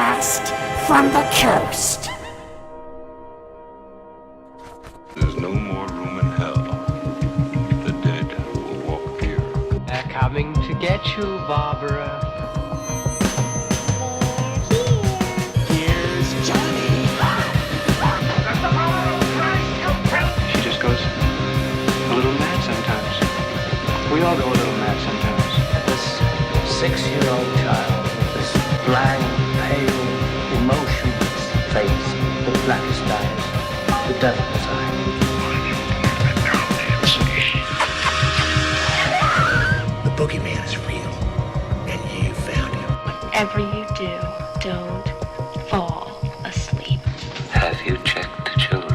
cast from the coast. There's no more room in hell. The dead will walk here. They're coming to get you, Barbara. Here's Johnny. She just goes a little mad sometimes. We all go a little mad sometimes. This 6-year-old child with this blank, pale, emotionless face, the blackest eyes, the devil's eyes. The boogeyman is real, and you found him. Whatever you do, don't fall asleep. Have you checked the children?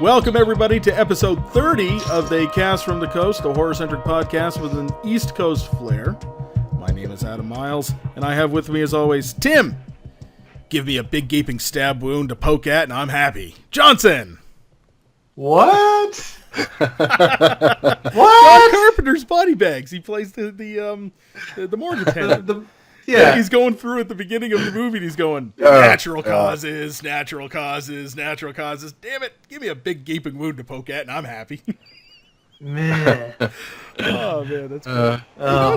Welcome, everybody, to episode 30 of They Cast from the Coast, a horror-centric podcast with an East Coast flair. My name is Adam Miles, and I have with me, as always, Tim. Give me a big gaping stab wound to poke at, and I'm happy. Johnson! What? What? Carpenter's body bags. He plays the morgue attendant. Yeah. He's going through at the beginning of the movie, and he's going, natural causes. Damn it. Give me a big gaping wound to poke at, and I'm happy. Man. Oh, man, that's good.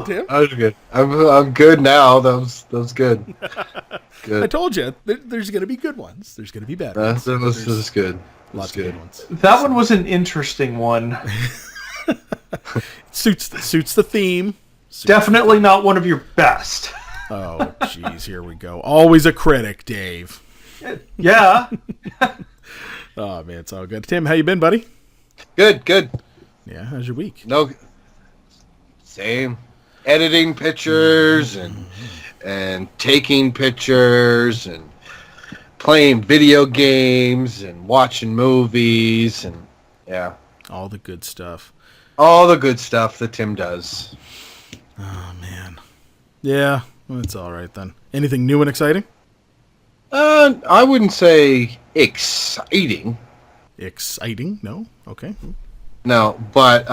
Tim? That was good. I'm good now. That was good. Good. I told you, there's going to be good ones. There's going to be bad ones. That was good. Lots of good ones. That one was an interesting one. Suits the theme. Definitely not one of your best. Oh, jeez, here we go. Always a critic, Dave. Yeah. Oh, man, it's all good. Tim, how you been, buddy? Good. Yeah, how's your week? No, same. Editing pictures and taking pictures and playing video games and watching movies and yeah. All the good stuff. All the good stuff that Tim does. Oh, man. Yeah, well, it's all right then. Anything new and exciting? I wouldn't say exciting. Exciting? No? Okay. No, but,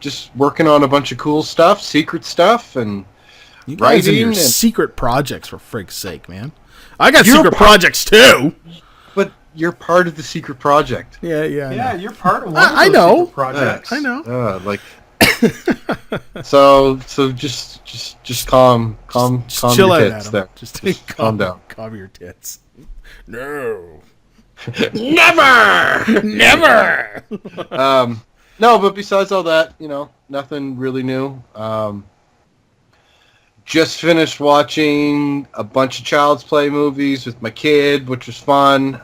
just working on a bunch of cool stuff, secret stuff, and you guys writing. And your and secret projects, for frig's sake, man. I got secret projects, too! But you're part of the secret project. Yeah, you're part of one of I those know. secret projects. I know. So just calm Chill your out, tits Adam. there. Just calm down. Calm your tits. No. Never. No, but besides all that, nothing really new. Just finished watching a bunch of Child's Play movies with my kid, which was fun.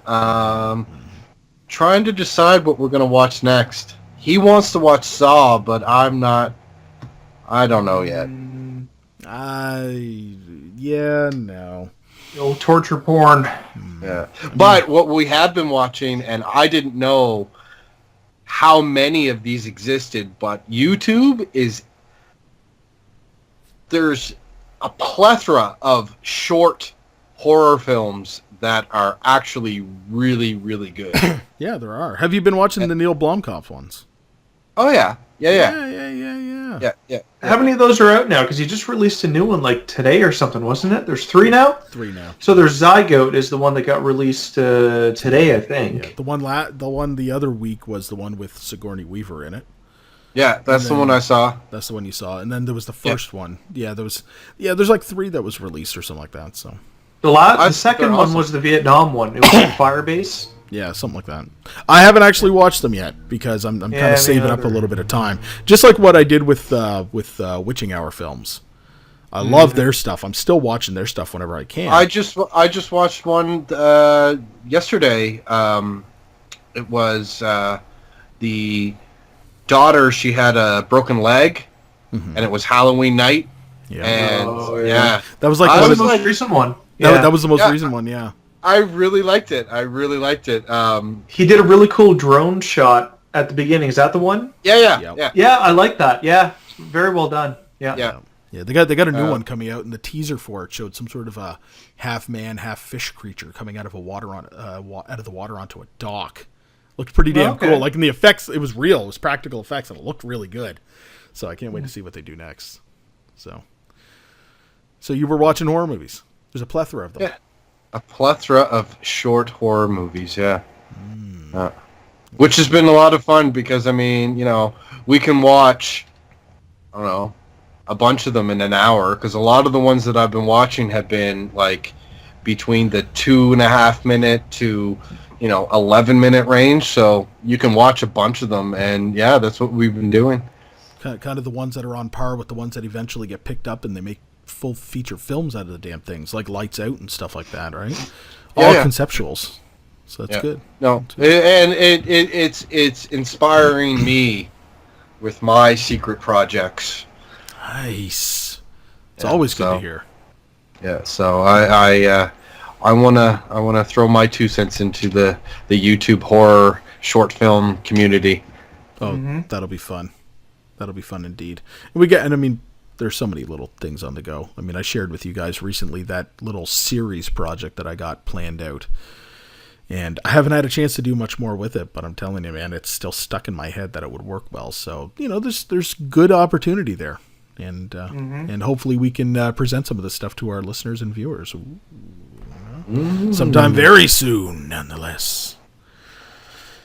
Trying to decide what we're going to watch next. He wants to watch Saw, but I'm not. I don't know yet. No. No torture porn. Yeah. But what we have been watching, and I didn't know how many of these existed, but YouTube there's a plethora of short horror films that are actually really, really good. Yeah, there are. Have you been watching the Neil Blomkamp ones? Oh, yeah. Yeah. How many of those are out now? Because he just released a new one like today or something, wasn't it? There's 3 now? 3 now. So there's Zygote is the one that got released today, I think. Yeah, the one the other week was the one with Sigourney Weaver in it. Yeah, that's the one I saw. That's the one you saw. And then there was the first one. Yeah, there's like 3 that was released or something like that. So the second one was the Vietnam one. It was in Firebase. Yeah, something like that. I haven't actually watched them yet because I'm kind of saving up a little bit of time. Just like what I did with Witching Hour films. I love their stuff. I'm still watching their stuff whenever I can. I just watched one yesterday. It was the daughter. She had a broken leg, and it was Halloween night. Yeah, and that was like that was the most recent one. That was the most recent one. Yeah. I really liked it. He did a really cool drone shot at the beginning. Is that the one? Yeah. Yeah, I like that. Yeah, very well done. Yeah. They got a new one coming out, and the teaser for it showed some sort of a half man, half fish creature coming out of the water onto a dock. Looked pretty damn cool. Like in the effects, it was real. It was practical effects, and it looked really good. So I can't wait to see what they do next. So you were watching horror movies. There's a plethora of them. Yeah. A plethora of short horror movies, yeah. Which has been a lot of fun because, I mean, you know, we can watch, I don't know, a bunch of them in an hour, because a lot of the ones that I've been watching have been, like, between the 2.5 minute to, 11-minute range, so you can watch a bunch of them, and, yeah, that's what we've been doing. Kind of the ones that are on par with the ones that eventually get picked up and they make full feature films out of the damn things, like Lights Out and stuff like that, right? All conceptuals. So that's good. No, and it's inspiring me with my secret projects. Nice. It's always good to hear. Yeah, so I wanna throw my 2 cents into the YouTube horror short film community. Oh, that'll be fun. That'll be fun indeed. And I mean, there's so many little things on the go. I mean, I shared with you guys recently that little series project that I got planned out. And I haven't had a chance to do much more with it, but I'm telling you, man, it's still stuck in my head that it would work well. So, there's good opportunity there. And and hopefully we can present some of this stuff to our listeners and viewers. Sometime very soon, nonetheless.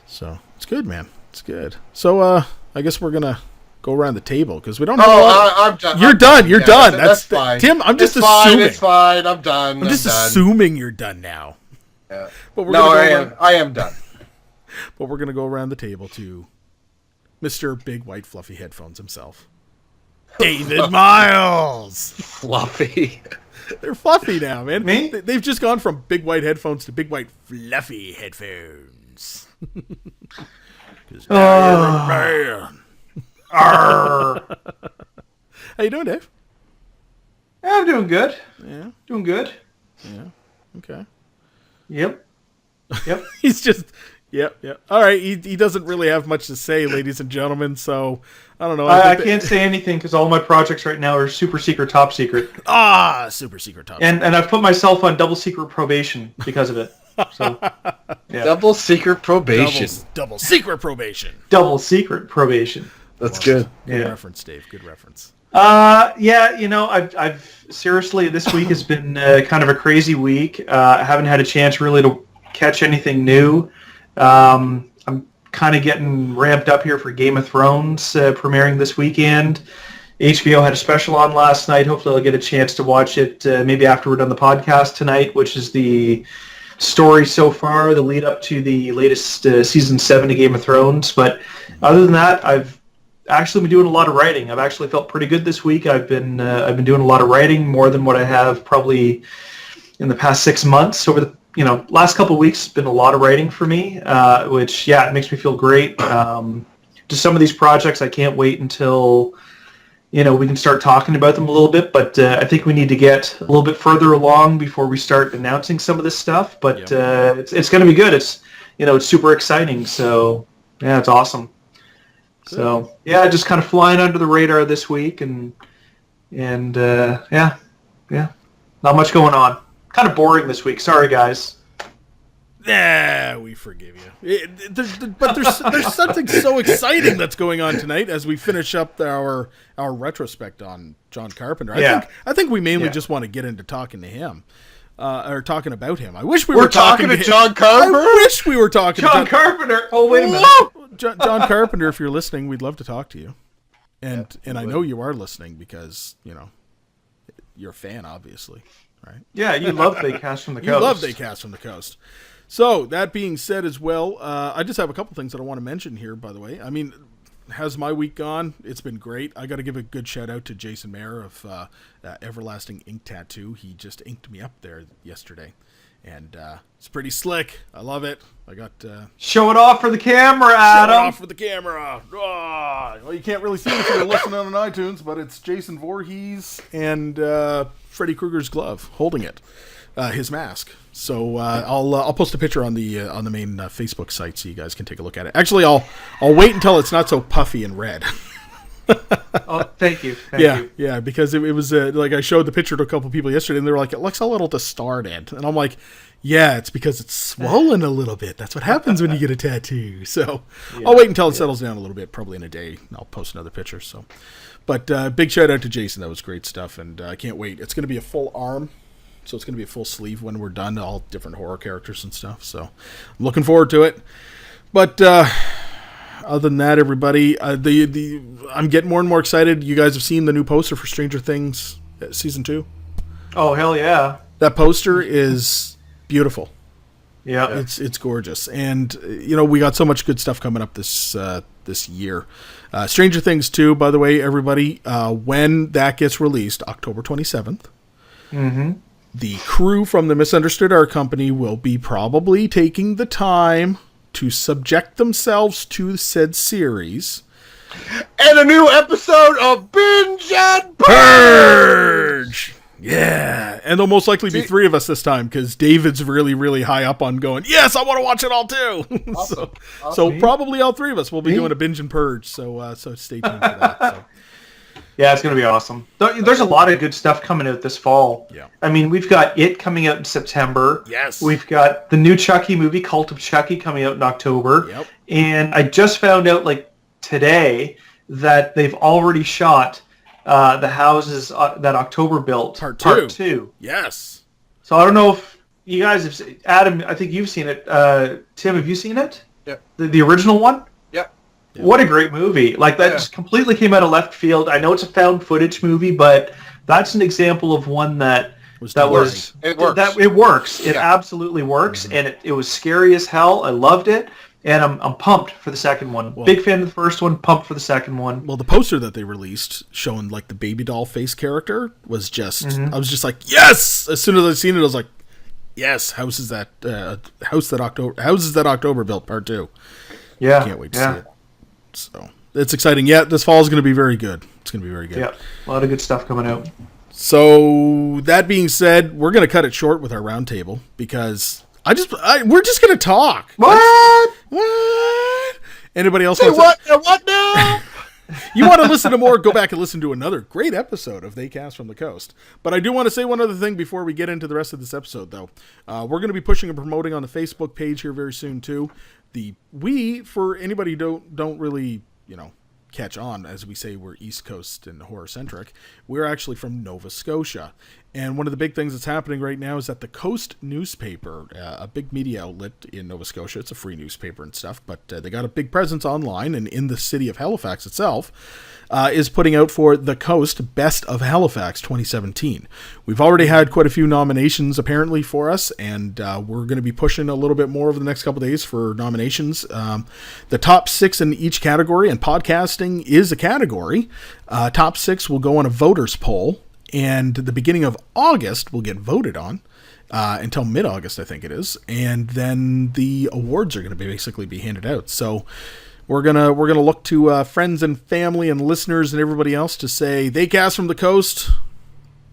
So, it's good, man. It's good. So, I guess we're going to go around the table because we don't know. I'm done. You're done. You're done. That's fine. Tim, I'm just assuming. assuming. It's fine. I'm done. I'm just assuming you're done now. Yeah. But I am done. But we're going to go around the table to Mr. Big White Fluffy Headphones himself. David Miles. Fluffy. They're fluffy now, man. Me? They've just gone from Big White Headphones to Big White Fluffy Headphones. Because now you're a man. How you doing, Dave? Yeah, I'm doing good. Yeah. Doing good. Yeah. Okay. Yep. He's just, yep. All right. He doesn't really have much to say, ladies and gentlemen. So I don't know. I can't say anything because all my projects right now are super secret, top secret. Super secret, top and secret. And I've put myself on double secret probation because of it. So, yeah. Double secret probation. Double secret probation. Double secret probation. That's good. Good reference, Dave. Good reference. Yeah, I've seriously, this week has been kind of a crazy week. I haven't had a chance really to catch anything new. I'm kind of getting ramped up here for Game of Thrones premiering this weekend. HBO had a special on last night. Hopefully I'll get a chance to watch it maybe after we're done the podcast tonight, which is the story so far, the lead up to the latest season 7 of Game of Thrones. But other than that, I've actually been doing a lot of writing. I've actually felt pretty good this week. I've been doing a lot of writing, more than what I have probably in the past 6 months. Over the last couple of weeks, it's been a lot of writing for me, which it makes me feel great. Just some of these projects, I can't wait until we can start talking about them a little bit. But I think we need to get a little bit further along before we start announcing some of this stuff. But it's going to be good. It's it's super exciting. So yeah, it's awesome. Good. So yeah, just kind of flying under the radar this week, and yeah, not much going on. Kind of boring this week. Sorry, guys. Yeah, we forgive you. But there's something so exciting that's going on tonight as we finish up our retrospect on John Carpenter. I think we mainly just want to get into talking to him. Or talking about him. I wish we were talking to John Carpenter. I wish we were talking to John Carpenter. Oh, wait a minute. John Carpenter, if you're listening, we'd love to talk to you. And I know you are listening because, you're a fan, obviously, right? Yeah, you love They Cast from the Coast. You love They Cast from the Coast. So, that being said as well, I just have a couple things that I want to mention here, by the way. I mean, how's my week gone? It's been great. I got to give a good shout out to Jason Mayer of Everlasting Ink Tattoo. He just inked me up there yesterday. And it's pretty slick. I love it. I got... show it off for the camera, Adam. Show it off for the camera. Oh, well, you can't really see it if you're listening on iTunes, but it's Jason Voorhees and Freddy Krueger's glove holding it. His mask. So I'll post a picture on the main Facebook site so you guys can take a look at it. Actually, I'll wait until it's not so puffy and red. Oh, thank you. Thank you. Yeah, because it was like I showed the picture to a couple people yesterday, and they were like, "It looks a little distorted," and I'm like, "Yeah, it's because it's swollen a little bit. That's what happens when you get a tattoo." So I'll wait until it settles down a little bit, probably in a day. And I'll post another picture. So, but big shout out to Jason. That was great stuff, and I can't wait. It's going to be a full arm. So it's going to be a full sleeve when we're done, all different horror characters and stuff. So I'm looking forward to it. But other than that, everybody, I'm getting more and more excited. You guys have seen the new poster for Stranger Things season 2? Oh, hell yeah. That poster is beautiful. Yeah. It's gorgeous. And, we got so much good stuff coming up this year. Stranger Things 2, by the way, everybody, when that gets released, October 27th. Mm-hmm. The crew from the Misunderstood Art Company will be probably taking the time to subject themselves to said series. And a new episode of Binge and Purge! Yeah. And there'll most likely be 3 of us this time, because David's really, really high up on going, yes, I want to watch it all too. Awesome. So probably all 3 of us will be doing a Binge and Purge. So stay tuned for that. So. Yeah, it's going to be awesome. There's a lot of good stuff coming out this fall. Yeah. I mean, we've got It coming out in September. Yes. We've got the new Chucky movie, Cult of Chucky, coming out in October. Yep. And I just found out, today, that they've already shot the houses that October built. Part 2. Yes. So I don't know if you guys have seen Adam, I think you've seen it. Tim, have you seen it? Yeah. The original one? Yeah. What a great movie. That just completely came out of left field. I know it's a found footage movie, but that's an example of one that It works. It works. It Yeah. absolutely works, and it was scary as hell. I loved it, and I'm pumped for the second one. Well, Big fan of the first one, pumped for the second one. Well, the poster that they released showing the baby doll face character was just, I was just like, yes! As soon as I seen it, I was like, yes, Houses That October built part 2. Yeah. Can't wait to see it. So it's exciting. Yeah, this fall is going to be very good. It's going to be very good. Yeah, a lot of good stuff coming out. So that being said, we're going to cut it short with our roundtable because we're just going to talk. What? Anybody else? Say what? What now? You want to listen to more? Go back and listen to another great episode of They Cast from the Coast. But I do want to say one other thing before we get into the rest of this episode, though. We're going to be pushing and promoting on the Facebook page here very soon too. For anybody who don't really, catch on, as we say, we're East Coast and horror centric. We're actually from Nova Scotia. And one of the big things that's happening right now is that the Coast newspaper, a big media outlet in Nova Scotia, it's a free newspaper and stuff, but they got a big presence online and in the city of Halifax itself, is putting out for the Coast Best of Halifax 2017. We've already had quite a few nominations apparently for us, and we're going to be pushing a little bit more over the next couple of days for nominations. The top 6 in each category, and podcasting is a category. Top 6 will go on a voters poll, and the beginning of August will get voted on until mid-August, I think it is, and then the awards are going to basically be handed out. So we're gonna look to friends and family and listeners and everybody else to say They Cast from the Coast,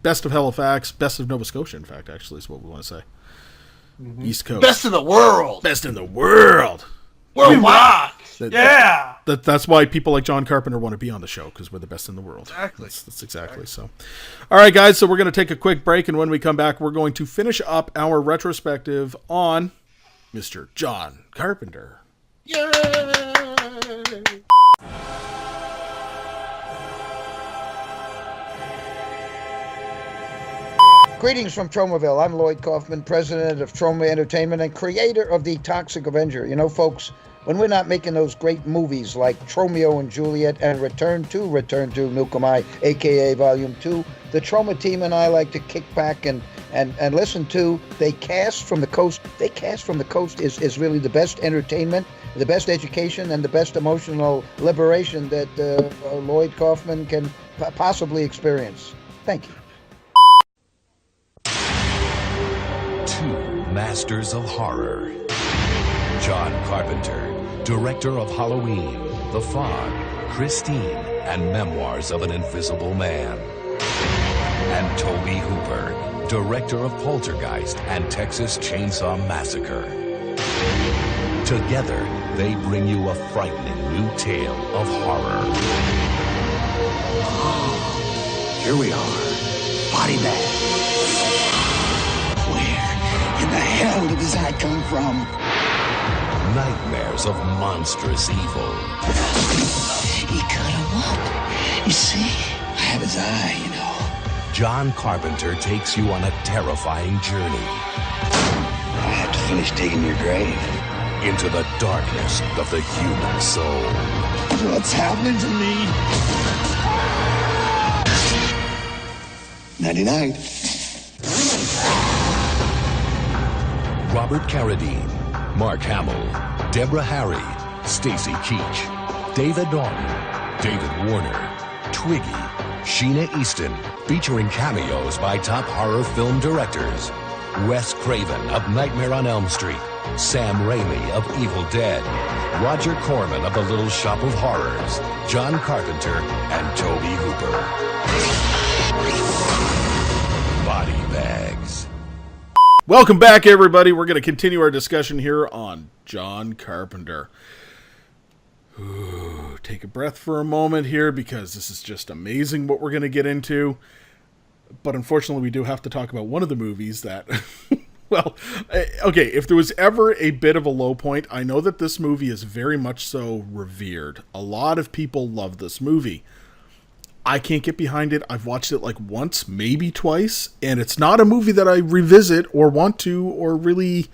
Best of Halifax, Best of Nova Scotia. In fact, actually, is what we want to say. Mm-hmm. East Coast, Best in the world. Best in the world. Worldwide. Yeah. That's why people like John Carpenter want to be on the show, because we're the best in the world. Exactly. That's exactly so. All right, guys, so we're going to take a quick break, and when we come back, we're going to finish up our retrospective on Mr. John Carpenter. Yay! Greetings from Tromaville. I'm Lloyd Kaufman, president of Troma Entertainment and creator of The Toxic Avenger. You know, folks, when we're not making those great movies like Tromeo and Juliet and Return to Nukamai, a.k.a. Volume 2, the Troma team and I like to kick back and listen to They Cast from the Coast. They Cast from the Coast is really the best entertainment, the best education, and the best emotional liberation that Lloyd Kaufman can possibly experience. Thank you. Two masters of horror. John Carpenter, director of Halloween, The Fog, Christine, and Memoirs of an Invisible Man. And Toby Hooper, director of Poltergeist and Texas Chainsaw Massacre. Together, they bring you a frightening new tale of horror. Here we are. Body bag. Where in the hell did this hat come from? Nightmares of monstrous evil. He cut him up. You see? I have his eye, you know. John Carpenter takes you on a terrifying journey. I have to finish digging your grave. Into the darkness of the human soul. What's happening to me? 99. Robert Carradine, Mark Hamill, Deborah Harry, Stacy Keach, David Norton, David Warner, Twiggy, Sheena Easton, featuring cameos by top horror film directors. Wes Craven of Nightmare on Elm Street, Sam Raimi of Evil Dead, Roger Corman of The Little Shop of Horrors, John Carpenter, and Toby Hooper. Body bags. Welcome back, everybody. We're going to continue our discussion here on John Carpenter. Ooh, take a breath for a moment here, because this is just amazing what we're going to get into. But unfortunately, we do have to talk about one of the movies that, well, okay, if there was ever a bit of a low point, I know that this movie is very much so revered. A lot of people love this movie. I can't get behind it. I've watched it like once, maybe twice, and it's not a movie that I revisit or want to or really...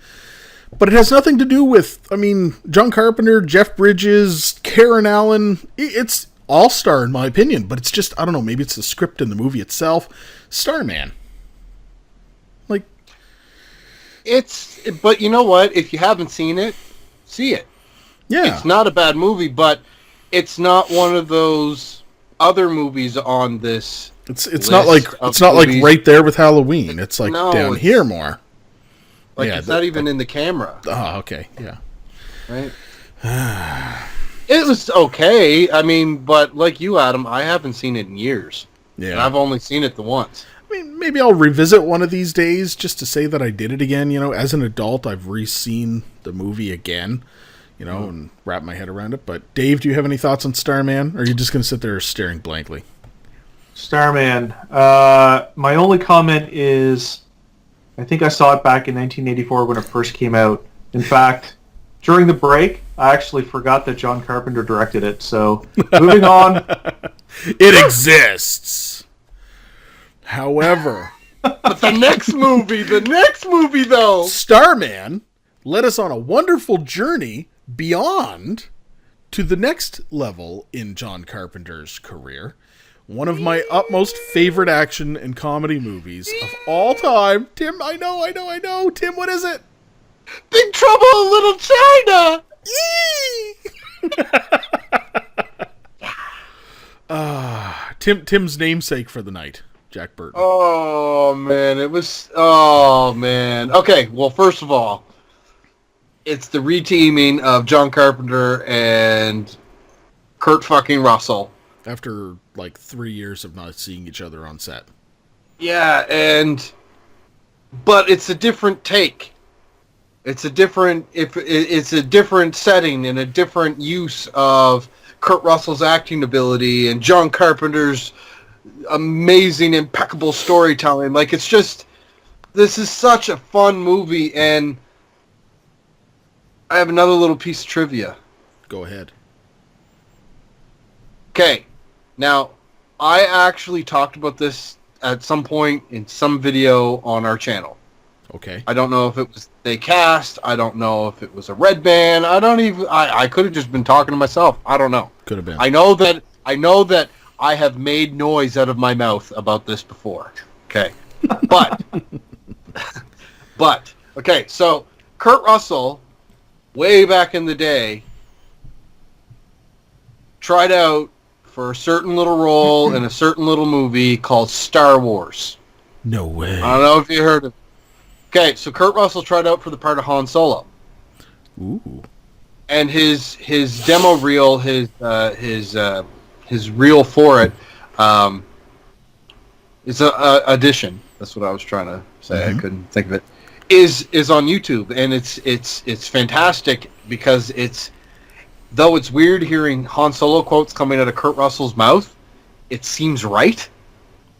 But it has nothing to do with, I mean, John Carpenter, Jeff Bridges, Karen Allen. It's all-star in my opinion, but it's just, I don't know, maybe it's the script and the movie itself. Starman. Like... But you know what? If you haven't seen it, see it. Yeah. It's not a bad movie, but it's not one of those other movies on this. It's not like right there with Halloween. It's like down here more. Like it's not even in the camera. Oh, okay, yeah. Right. It was okay. I mean, but like you, Adam, I haven't seen it in years. Yeah. And I've only seen it the once. I mean, maybe I'll revisit one of these days just to say that I did it again. You know, as an adult, I've re-seen the movie again, you know, and wrap my head around it. But Dave, do you have any thoughts on Starman? Or are you just going to sit there staring blankly? Starman. My only comment is, I think I saw it back in 1984 when it first came out. In fact, during the break, I actually forgot that John Carpenter directed it. So, moving on. It exists. However... But the next movie, though! Starman led us on a wonderful journey beyond to the next level in John Carpenter's career. One of my utmost favorite action and comedy movies of all time. Tim, I know. Tim, what is it? Big Trouble in Little China! Tim's namesake for the night, Jack Burton. Oh, man. Okay, well, first of all, it's the reteaming of John Carpenter and Kurt fucking Russell. After, like, 3 years of not seeing each other on set. Yeah, but it's a different take. It's a different setting and a different use of Kurt Russell's acting ability and John Carpenter's amazing, impeccable storytelling. Like, it's just, this is such a fun movie, and I have another little piece of trivia. Go ahead. Okay, now, I actually talked about this at some point in some video on our channel. Okay. I don't know if it was they cast. I don't know if it was a red band. I could have just been talking to myself. I don't know. Could have been. I know that I have made noise out of my mouth about this before. Okay. But okay, so Kurt Russell, way back in the day, tried out for a certain little role in a certain little movie called Star Wars. No way. I don't know if you heard of it. Okay, so Kurt Russell tried out for the part of Han Solo. Ooh. And his demo reel, his reel for it, is a audition. That's what I was trying to say. Mm-hmm. I couldn't think of it. Is on YouTube, and it's fantastic because though it's weird hearing Han Solo quotes coming out of Kurt Russell's mouth, it seems right.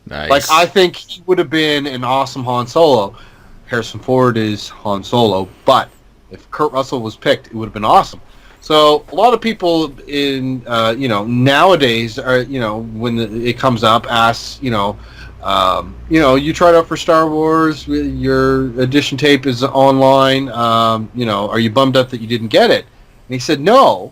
Nice. Like, I think he would have been an awesome Han Solo. Harrison Ford is Han Solo, but if Kurt Russell was picked, it would have been awesome. So a lot of people in nowadays are when it comes up ask you tried out for Star Wars, your audition tape is online. Are you bummed out that you didn't get it? And he said no,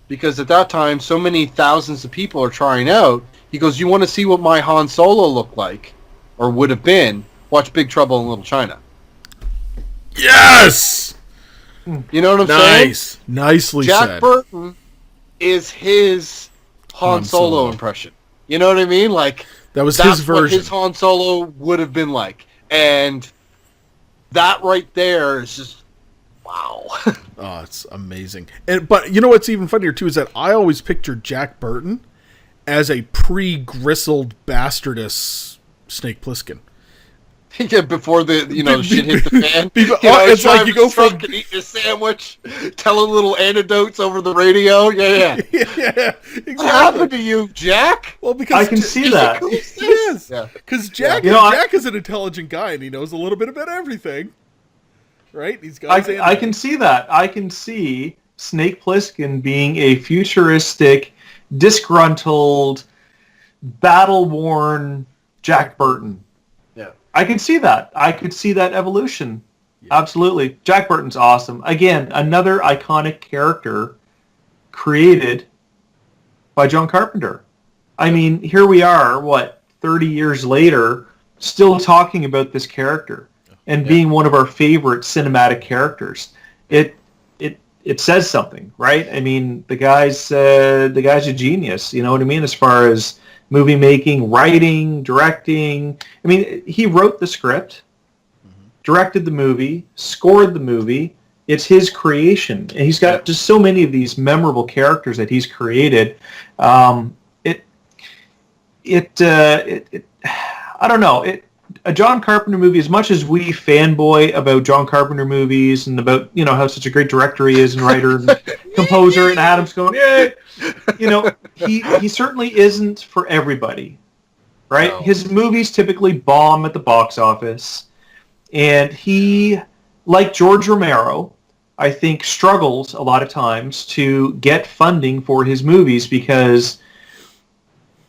because at that time so many thousands of people are trying out. He goes, you want to see what my Han Solo looked like, or would have been? Watch Big Trouble in Little China. Yes. You know what I'm saying? Nice. Nicely Jack said. Burton is his Han Solo impression. You know what I mean? Like, that was that's his version. what his Han Solo would have been like. And that right there is just, wow. Oh, it's amazing. But you know what's even funnier, too, is that I always pictured Jack Burton as a pre-gristled, bastardous Snake Plissken. Yeah, before the shit hit the fan. It's like you go from and eat your sandwich, telling little anecdotes over the radio. Yeah. Yeah, exactly. What happened to you, Jack? Well, because I can see that. Yes, Yeah. because Jack is an intelligent guy and he knows a little bit about everything, right? He's got. I can see that. I can see Snake Plissken being a futuristic, disgruntled, battle-worn Jack Burton. I can see that. I could see that evolution. Yeah. Absolutely. Jack Burton's awesome. Again, another iconic character created by John Carpenter. I mean, here we are, 30 years later, still talking about this character and being one of our favorite cinematic characters. It says something, right? I mean, the guy's a genius, you know what I mean, as far as movie making, writing, directing. I mean, he wrote the script, directed the movie, scored the movie. It's his creation, and he's got just so many of these memorable characters that he's created. I don't know. A John Carpenter movie, as much as we fanboy about John Carpenter movies and about how such a great director he is and writer and composer, and Adam's going, yay! He certainly isn't for everybody, right? No. His movies typically bomb at the box office, and he, like George Romero, I think struggles a lot of times to get funding for his movies because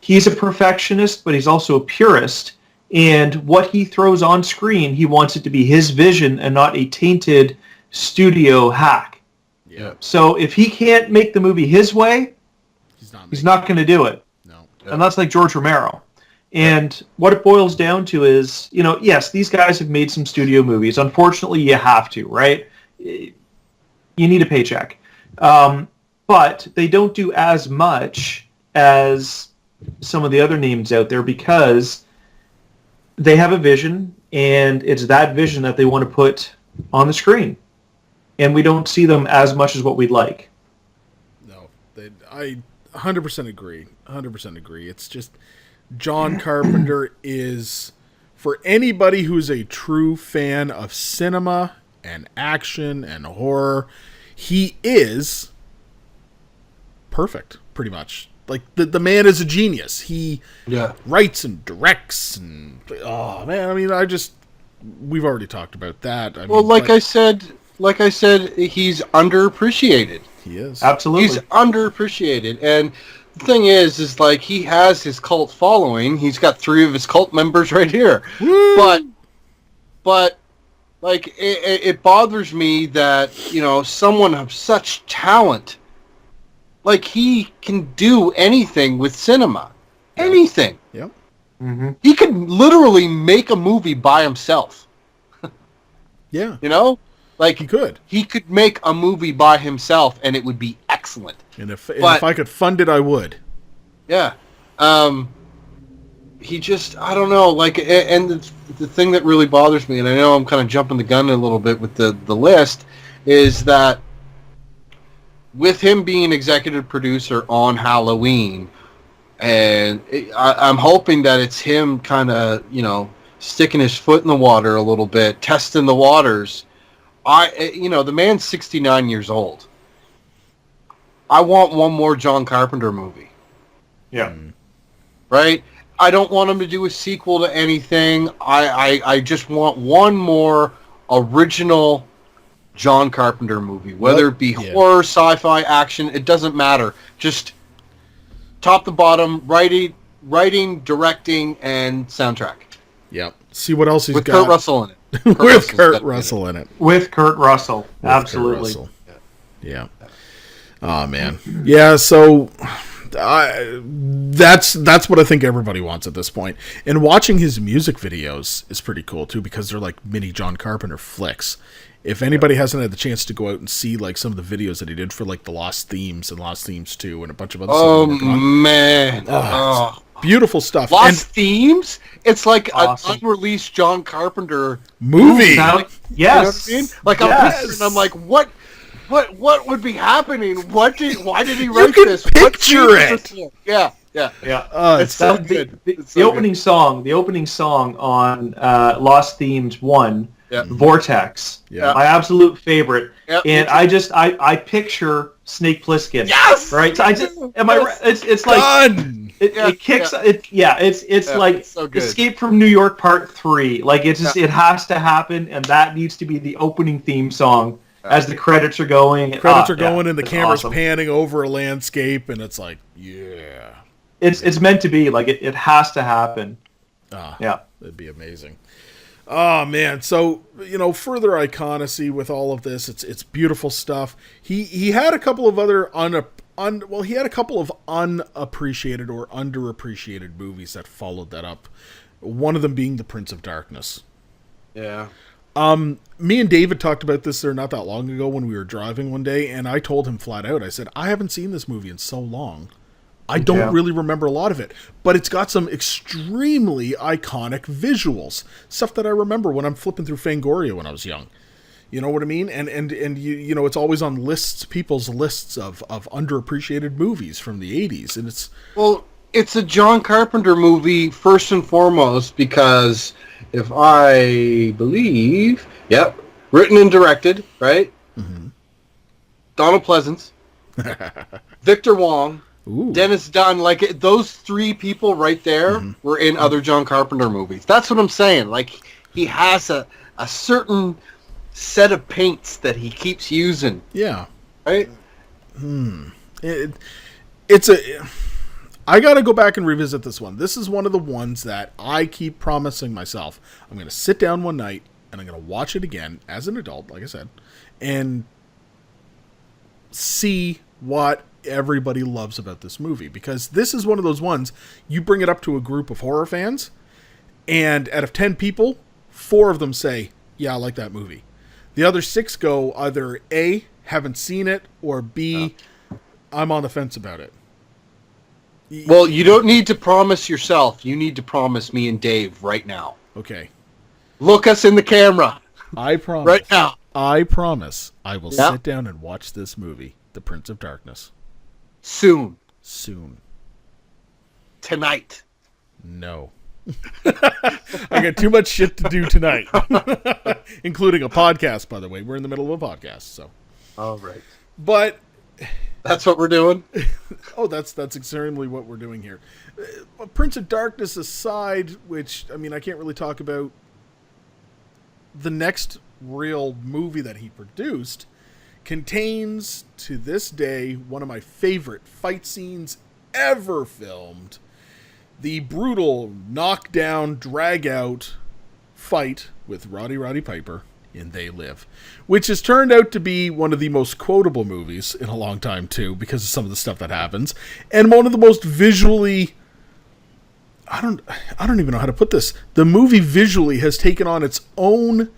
he's a perfectionist, but he's also a purist, and what he throws on screen, he wants it to be his vision and not a tainted studio hack. Yeah. So if he can't make the movie his way, he's not going to do it. No. And that's like George Romero. And what it boils down to is, yes, these guys have made some studio movies. Unfortunately, you have to, right? You need a paycheck. But they don't do as much as some of the other names out there because they have a vision, and it's that vision that they want to put on the screen. And we don't see them as much as what we'd like. No, I 100% agree. 100% agree. It's just John Carpenter is, for anybody who's a true fan of cinema and action and horror, he is perfect, pretty much. Like, the man is a genius. He writes and directs and, oh, man, I mean, we've already talked about that. I said, he's underappreciated. He is. Absolutely. He's underappreciated. And the thing is like, he has his cult following. He's got 3 of his cult members right here. Woo! But like, it bothers me that, someone of such talent, like, he can do anything with cinema. Anything. Yep. Mm-hmm. He could literally make a movie by himself. Yeah. Like, he could make a movie by himself, and it would be excellent. And if I could fund it, I would. Yeah. He just, I don't know, like, and the thing that really bothers me, and I know I'm kind of jumping the gun a little bit with the list, is that with him being executive producer on Halloween, and I'm hoping that it's him kind of, sticking his foot in the water a little bit, testing the waters. The man's 69 years old. I want one more John Carpenter movie. Yeah. right? I don't want him to do a sequel to anything. I just want one more original John Carpenter movie, whether it be horror, sci-fi, action, it doesn't matter. Just top to bottom, writing, directing, and soundtrack. Yep. See what else he's got. With Kurt Russell in it. With Kurt Russell in it. With Kurt Russell. Absolutely. Kurt Russell. Yeah. Oh, man. Yeah, so that's what I think everybody wants at this point. And watching his music videos is pretty cool, too, because they're like mini John Carpenter flicks. If anybody hasn't had the chance to go out and see like some of the videos that he did for like the Lost Themes and Lost Themes 2 and a bunch of other stuff. Oh, man. Beautiful stuff. Lost Themes? It's like an unreleased John Carpenter movie. Yes. You know what I mean? Like, I'm picturing, I'm like, what would be happening? Why did he write this? Picture it. Yeah. It's so good. The opening song on Lost Themes 1, Vortex, my absolute favorite. And I picture Snake Plissken. Yes. Right. So it's like done. It kicks. It's like so good. Escape from New York Part 3. Like it has to happen, and that needs to be the opening theme song as the credits are going. And the camera's panning over a landscape, and it's like, yeah. It's meant to be. Like it has to happen. That'd be amazing. Oh man, so further iconicity with all of this. It's beautiful stuff. He had a couple of other he had a couple of unappreciated or underappreciated movies that followed that up. One of them being The Prince of Darkness. Yeah. Me and David talked about this there not that long ago when we were driving one day, and I told him flat out, I said, I haven't seen this movie in so long. I don't really remember a lot of it, but it's got some extremely iconic visuals, stuff that I remember when I'm flipping through Fangoria when I was young. You know what I mean? And it's always on people's lists of underappreciated movies from the 80s, and it's a John Carpenter movie first and foremost because if I believe, written and directed, right? Mm-hmm. Donald Pleasance, Victor Wong. Ooh. Dennis Dunn, like those three people right there were in other John Carpenter movies. That's what I'm saying. Like he has a certain set of paints that he keeps using. Yeah. Right? I gotta go back and revisit this one. This is one of the ones that I keep promising myself. I'm gonna sit down one night and I'm gonna watch it again as an adult, like I said, and see what everybody loves about this movie, because this is one of those ones you bring it up to a group of horror fans, and out of 10 people, 4 of them say, yeah, I like that movie. The other 6 go either A, haven't seen it, or B, I'm on the fence about it. Well, you don't need to promise yourself. You need to promise me and Dave right now. Okay. Look us in the camera. I promise. Right now. I promise I will sit down and watch this movie, The Prince of Darkness. Soon. Tonight. No. I got too much shit to do tonight. Including a podcast, by the way. We're in the middle of a podcast, so. All right. But that's what we're doing? That's extremely what we're doing here. Prince of Darkness aside, which, I mean, I can't really talk about the next real movie that he produced, contains, to this day, one of my favorite fight scenes ever filmed. The brutal knockdown, drag-out fight with Roddy Piper in They Live, which has turned out to be one of the most quotable movies in a long time, too, because of some of the stuff that happens, and one of the most visually... I don't even know how to put this. The movie visually has taken on its own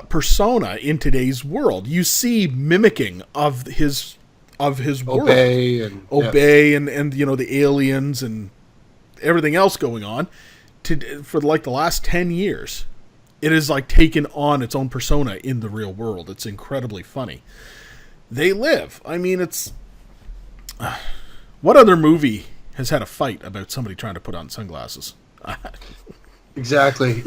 persona in today's world. You see mimicking of his world. Obey and the aliens and everything else going on for like the last 10 years. It is like taken on its own persona in the real world. It's incredibly funny. They Live. I mean, it's what other movie has had a fight about somebody trying to put on sunglasses? Exactly.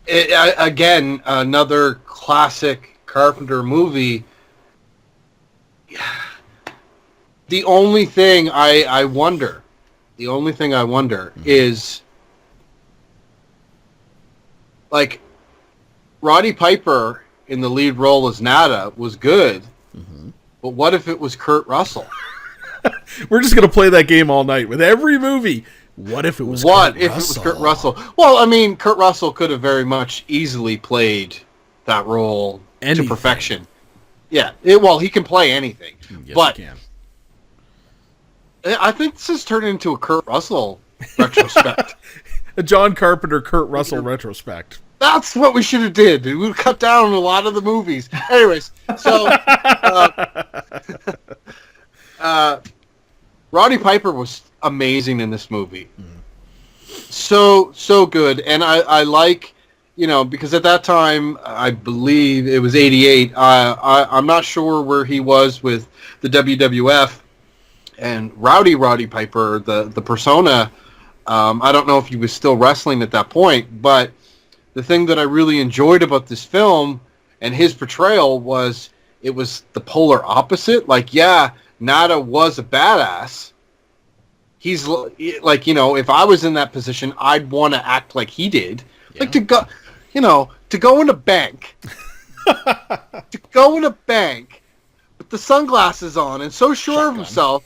Again, another classic Carpenter movie. The only thing I wonder The only thing I wonder is, like, Roddy Piper in the lead role as Nada was good, but what if it was Kurt Russell? We're just going to play that game all night with every movie. What if it was Kurt Russell? It was Kurt Russell? Well, I mean, Kurt Russell could have very much easily played that role to perfection. Yeah, he can play anything. Yes, but he can. I think this has turned into a Kurt Russell retrospect. A John Carpenter Kurt Russell retrospect. That's what we should have did. We would cut down a lot of the movies. Anyways, so Roddy Piper was amazing in this movie. So good. And I like, because at that time, I believe it was 88, I'm not sure where he was with the WWF, and Roddy Piper, the persona, I don't know if he was still wrestling at that point, but the thing that I really enjoyed about this film and his portrayal was it was the polar opposite. Like, yeah, Nada was a badass. He's like, if I was in that position, I'd want to act like he did. Yeah. Like to go in a bank, with the sunglasses on and so sure of himself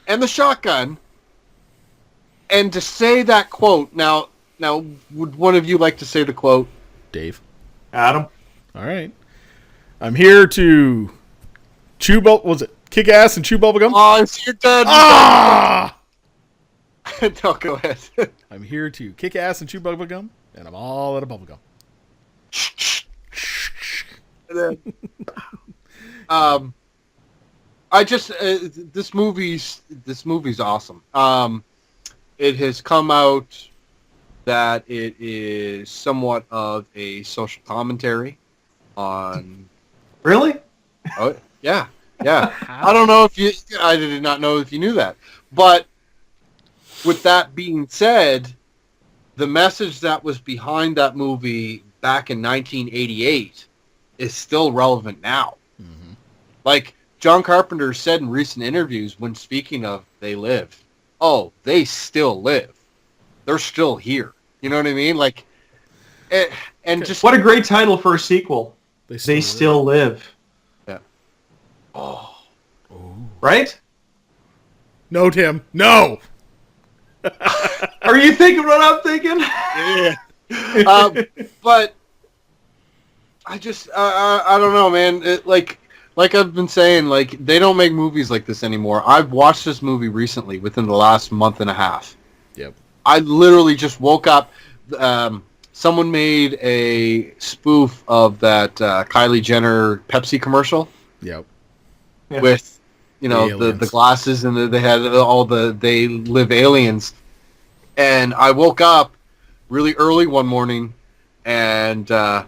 and the shotgun, and to say that quote. Now, would one of you like to say the quote? Dave. Adam. All right. I'm here to kick ass and chew bubblegum? Oh, I see you're done. Ah! No, go ahead. I'm here to kick ass and chew bubblegum, and I'm all out of bubblegum. I just this movie's awesome. It has come out that it is somewhat of a social commentary on. Really? Oh yeah. I don't know I did not know if you knew that, but with that being said, the message that was behind that movie back in 1988 is still relevant now. Mm-hmm. Like John Carpenter said in recent interviews when speaking of They Live, they still live. They're still here. You know what I mean? Like, and just what a great title for a sequel. They still live. Yeah. Oh. Right? No, Tim. No. Are you thinking what I'm thinking? Yeah. But I just I don't know, man. Like I've been saying, like they don't make movies like this anymore. I've watched this movie recently within the last month and a half. Yep. I literally just woke up. Someone made a spoof of that Kylie Jenner Pepsi commercial. Yep. With the glasses and they had all the They Live aliens. And I woke up really early one morning and I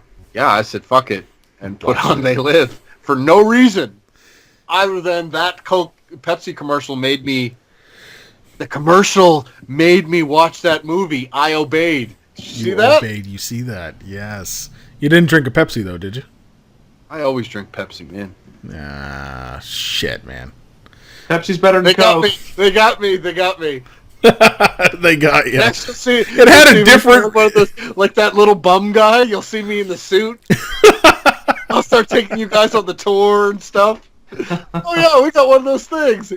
said fuck it and put on They Live for no reason other than that Pepsi commercial made me watch that movie. I obeyed. You see that? Yes. You didn't drink a Pepsi though, did you? I always drink Pepsi, man. Ah, shit, man. Pepsi's better than Coke. They got me. They got you. It had a different, one of those, like that little bum guy. You'll see me in the suit. I'll start taking you guys on the tour and stuff. Oh yeah, we got one of those things,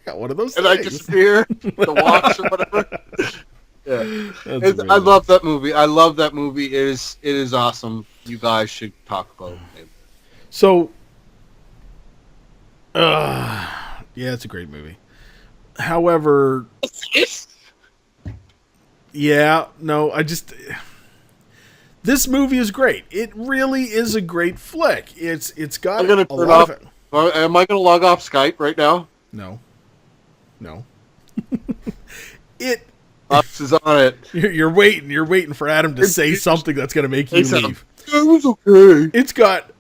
Got one of those and things. I disappear, the watch or whatever. Yeah, I love that movie. It is awesome. You guys should talk about it. So, yeah, it's a great movie. However, this movie is great. It really is a great flick. It's got I'm gonna turn off. Am I going to log off Skype right now? No. Ops is on it. You're waiting for Adam to say something that's going to make you leave. It was okay. It's got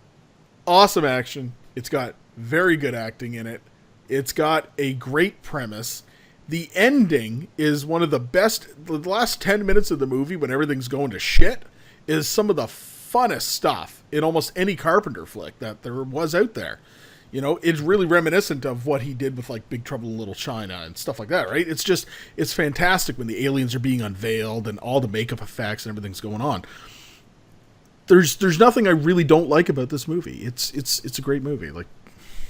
awesome action. It's got very good acting in it. It's got a great premise. The ending is one of the best. The last 10 minutes of the movie, when everything's going to shit, is some of the funnest stuff in almost any Carpenter flick that there was out there. You know, it's really reminiscent of what he did with like Big Trouble in Little China and stuff like that, right? It's fantastic when the aliens are being unveiled and all the makeup effects and everything's going on. There's nothing I really don't like about this movie. It's a great movie. Like,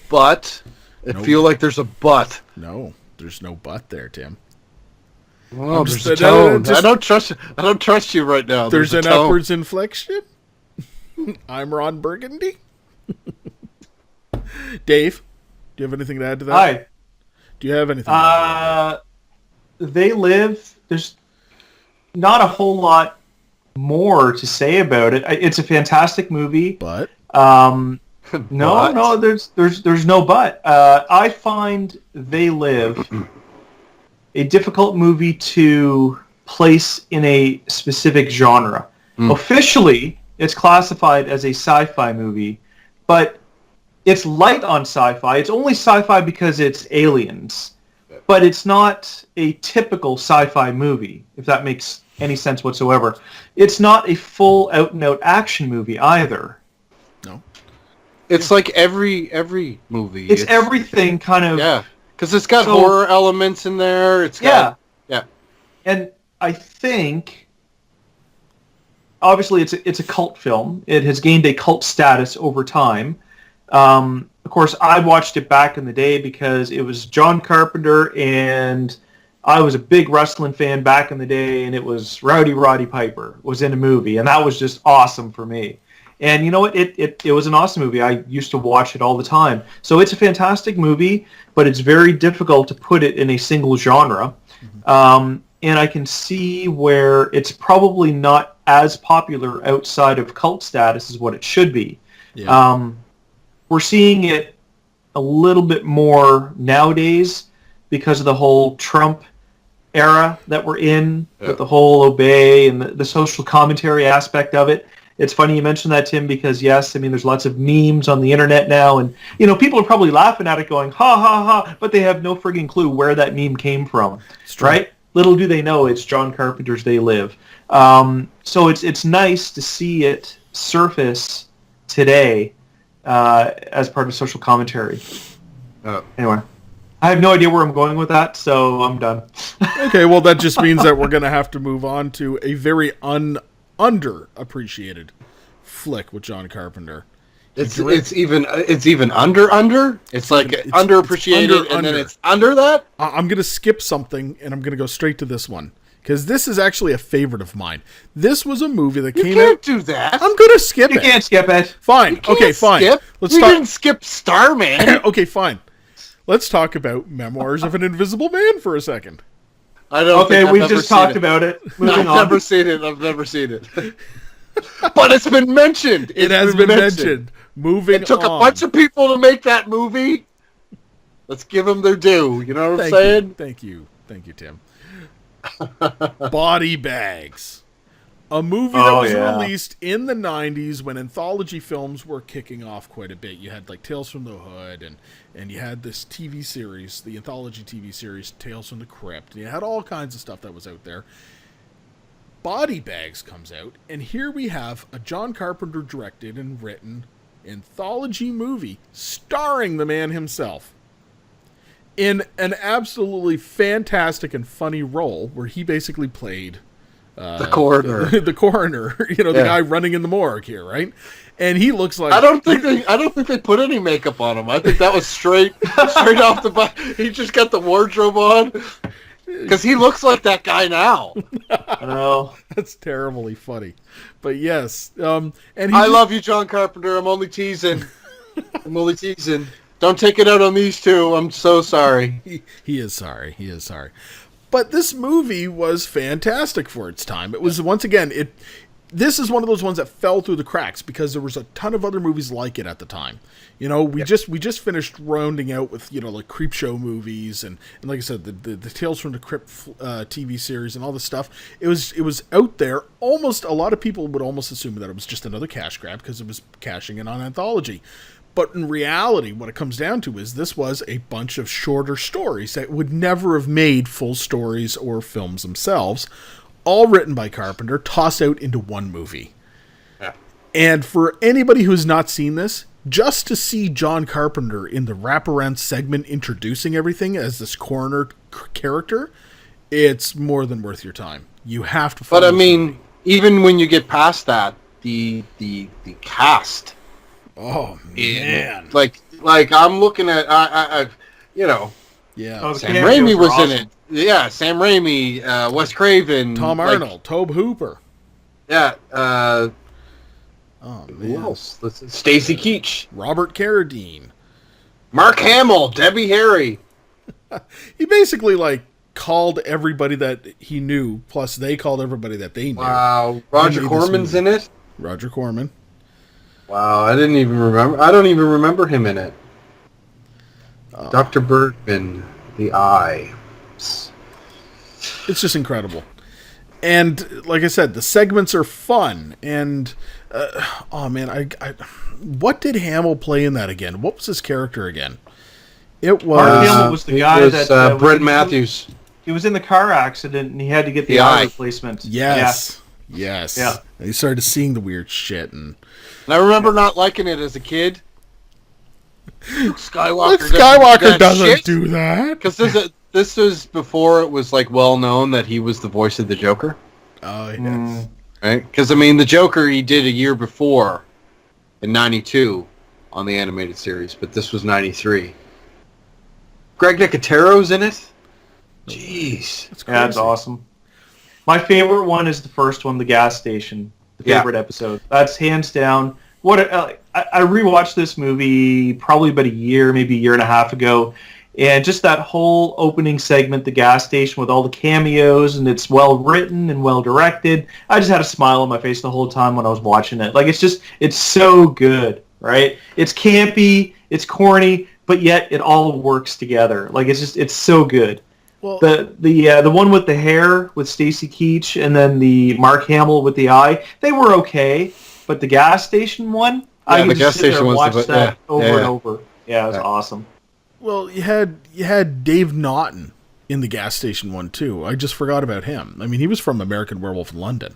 but I feel like there's a but. No, there's no but there, Tim. Well, there's a tone. I don't trust you right now. There's an upwards inflection. I'm Ron Burgundy. Dave, do you have anything to add to that? Hi. Do you have anything to add? They Live, there's not a whole lot more to say about it. It's a fantastic movie. But? No, there's no but. I find They Live a difficult movie to place in a specific genre. Officially, it's classified as a sci-fi movie, but it's light on sci-fi. It's only sci-fi because it's aliens, but it's not a typical sci-fi movie, if that makes any sense whatsoever. It's not a full out-and-out action movie either. No. It's like every movie. It's everything kind of... Yeah, because it's got horror elements in there. It's got... Yeah. And I think... Obviously, it's a cult film. It has gained a cult status over time. Of course, I watched it back in the day because it was John Carpenter, and I was a big wrestling fan back in the day, and it was Roddy Piper was in a movie, and that was just awesome for me. And you know what? It was an awesome movie. I used to watch it all the time. So it's a fantastic movie, but it's very difficult to put it in a single genre. And I can see where it's probably not as popular outside of cult status as what it should be. Yeah. We're seeing it a little bit more nowadays because of the whole Trump era that we're in, with the whole obey and the social commentary aspect of it. It's funny you mentioned that, Tim, because yes, I mean, there's lots of memes on the internet now, and you know, people are probably laughing at it going, ha ha ha, but they have no frigging clue where that meme came from, right? Little do they know it's John Carpenter's They Live. So it's nice to see it surface today as part of social commentary. Anyway, I have no idea where I'm going with that, so I'm done. Okay, well, that just means that we're going to have to move on to a very underappreciated flick with John Carpenter. It's even under. It's like underappreciated, and then it's under that. I'm going to skip something, and I'm going to go straight to this one. Because this is actually a favorite of mine. This was a movie that came out... You can't do that. I'm going to skip it. You can't skip it. Fine. Okay, fine. You didn't skip Starman. Okay, fine. Let's talk about Memoirs of an Invisible Man for a second. We've just talked about it. I've never seen it. But it's been mentioned. It has been mentioned. Moving on. It took a bunch of people to make that movie. Let's give them their due. You know what I'm saying? Thank you, Tim. Body Bags. A movie that was released in the 90s when anthology films were kicking off quite a bit. You had like Tales from the Hood, and you had this TV series, the anthology TV series Tales from the Crypt. And you had all kinds of stuff that was out there. Body Bags comes out, and here we have a John Carpenter directed and written anthology movie starring the man himself in an absolutely fantastic and funny role where he basically played the coroner. The coroner, the guy running in the morgue here, right? And he looks like I don't think they put any makeup on him. I think that was straight off the bat. He just got the wardrobe on because he looks like that guy now. I know. That's terribly funny, but yes. And I love you, John Carpenter. I'm only teasing. Don't take it out on these two. I'm so sorry. He is sorry. But this movie was fantastic for its time. It was, once again, this is one of those ones that fell through the cracks because there was a ton of other movies like it at the time. We just finished rounding out with, like Creepshow movies and like I said, the Tales from the Crypt TV series and all this stuff. It was out there. Almost a lot of people would almost assume that it was just another cash grab because it was cashing in on anthology. But in reality, what it comes down to is this was a bunch of shorter stories that would never have made full stories or films themselves, all written by Carpenter, tossed out into one movie. Yeah. And for anybody who's not seen this, just to see John Carpenter in the wraparound segment introducing everything as this coroner character, it's more than worth your time. You have to. But I mean, even when you get past that, the cast. Oh man! Like I'm looking at I you know. Yeah. Oh, Sam Raimi was in it. Yeah, Sam Raimi, Wes Craven, Tom Arnold, Tobe Hooper. Yeah. Oh man. Who else? Stacy Keach, Robert Carradine, Mark Hamill, Debbie Harry. He basically like called everybody that he knew, plus they called everybody that they knew. Wow, Roger Corman's in it. Roger Corman. Wow, I didn't even remember. I don't even remember him in it. Dr. Bergman, The Eye. It's just incredible. And like I said, the segments are fun. And oh man, I what did Hamill play in that again? What was his character again? It was Mark Hamill was the guy that Brent Matthews. He was in the car accident and he had to get the eye replacement. Yes. Yes. Yeah. And he started seeing the weird shit, and I remember not liking it as a kid. Luke Skywalker, doesn't do that. Because this was before it was like well known that he was the voice of the Joker. Oh yes. Right? Because I mean, the Joker he did a year before, in '92, on the animated series, but this was '93. Greg Nicotero's in it. Jeez, that's awesome. My favorite one is the first one, the gas station. The favorite episode. That's hands down. I rewatched this movie probably about a year, maybe a year and a half ago, and just that whole opening segment, the gas station with all the cameos, and it's well written and well directed. I just had a smile on my face the whole time when I was watching it. Like it's so good, right? It's campy, it's corny, but yet it all works together. Like it's so good. Well, the one with the hair with Stacy Keach and then the Mark Hamill with the eye, they were okay, but the gas station one, I could just sit there and watch that over and over. Yeah, it was awesome. Well, you had Dave Naughton in the gas station one too. I just forgot about him. I mean, he was from American Werewolf in London.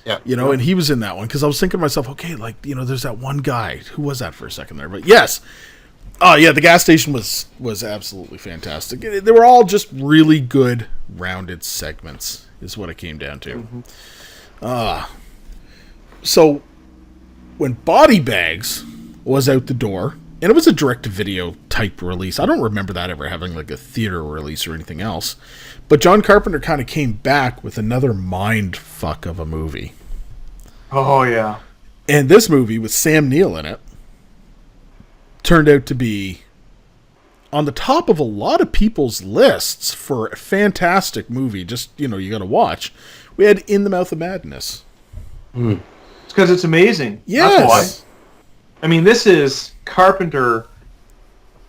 Yeah, and he was in that one because I was thinking to myself, okay, like there's that one guy. Who was that for a second there? But yes. Oh, yeah, the gas station was absolutely fantastic. They were all just really good, rounded segments, is what it came down to. Mm-hmm. So, when Body Bags was out the door, and it was a direct-to-video type release. I don't remember that ever having, like, a theater release or anything else. But John Carpenter kind of came back with another mind fuck of a movie. Oh, yeah. And this movie, with Sam Neill in it, turned out to be on the top of a lot of people's lists for a fantastic movie. Just, you got to watch. We had In the Mouth of Madness. It's because it's amazing. Yes. That's why. I mean, this is Carpenter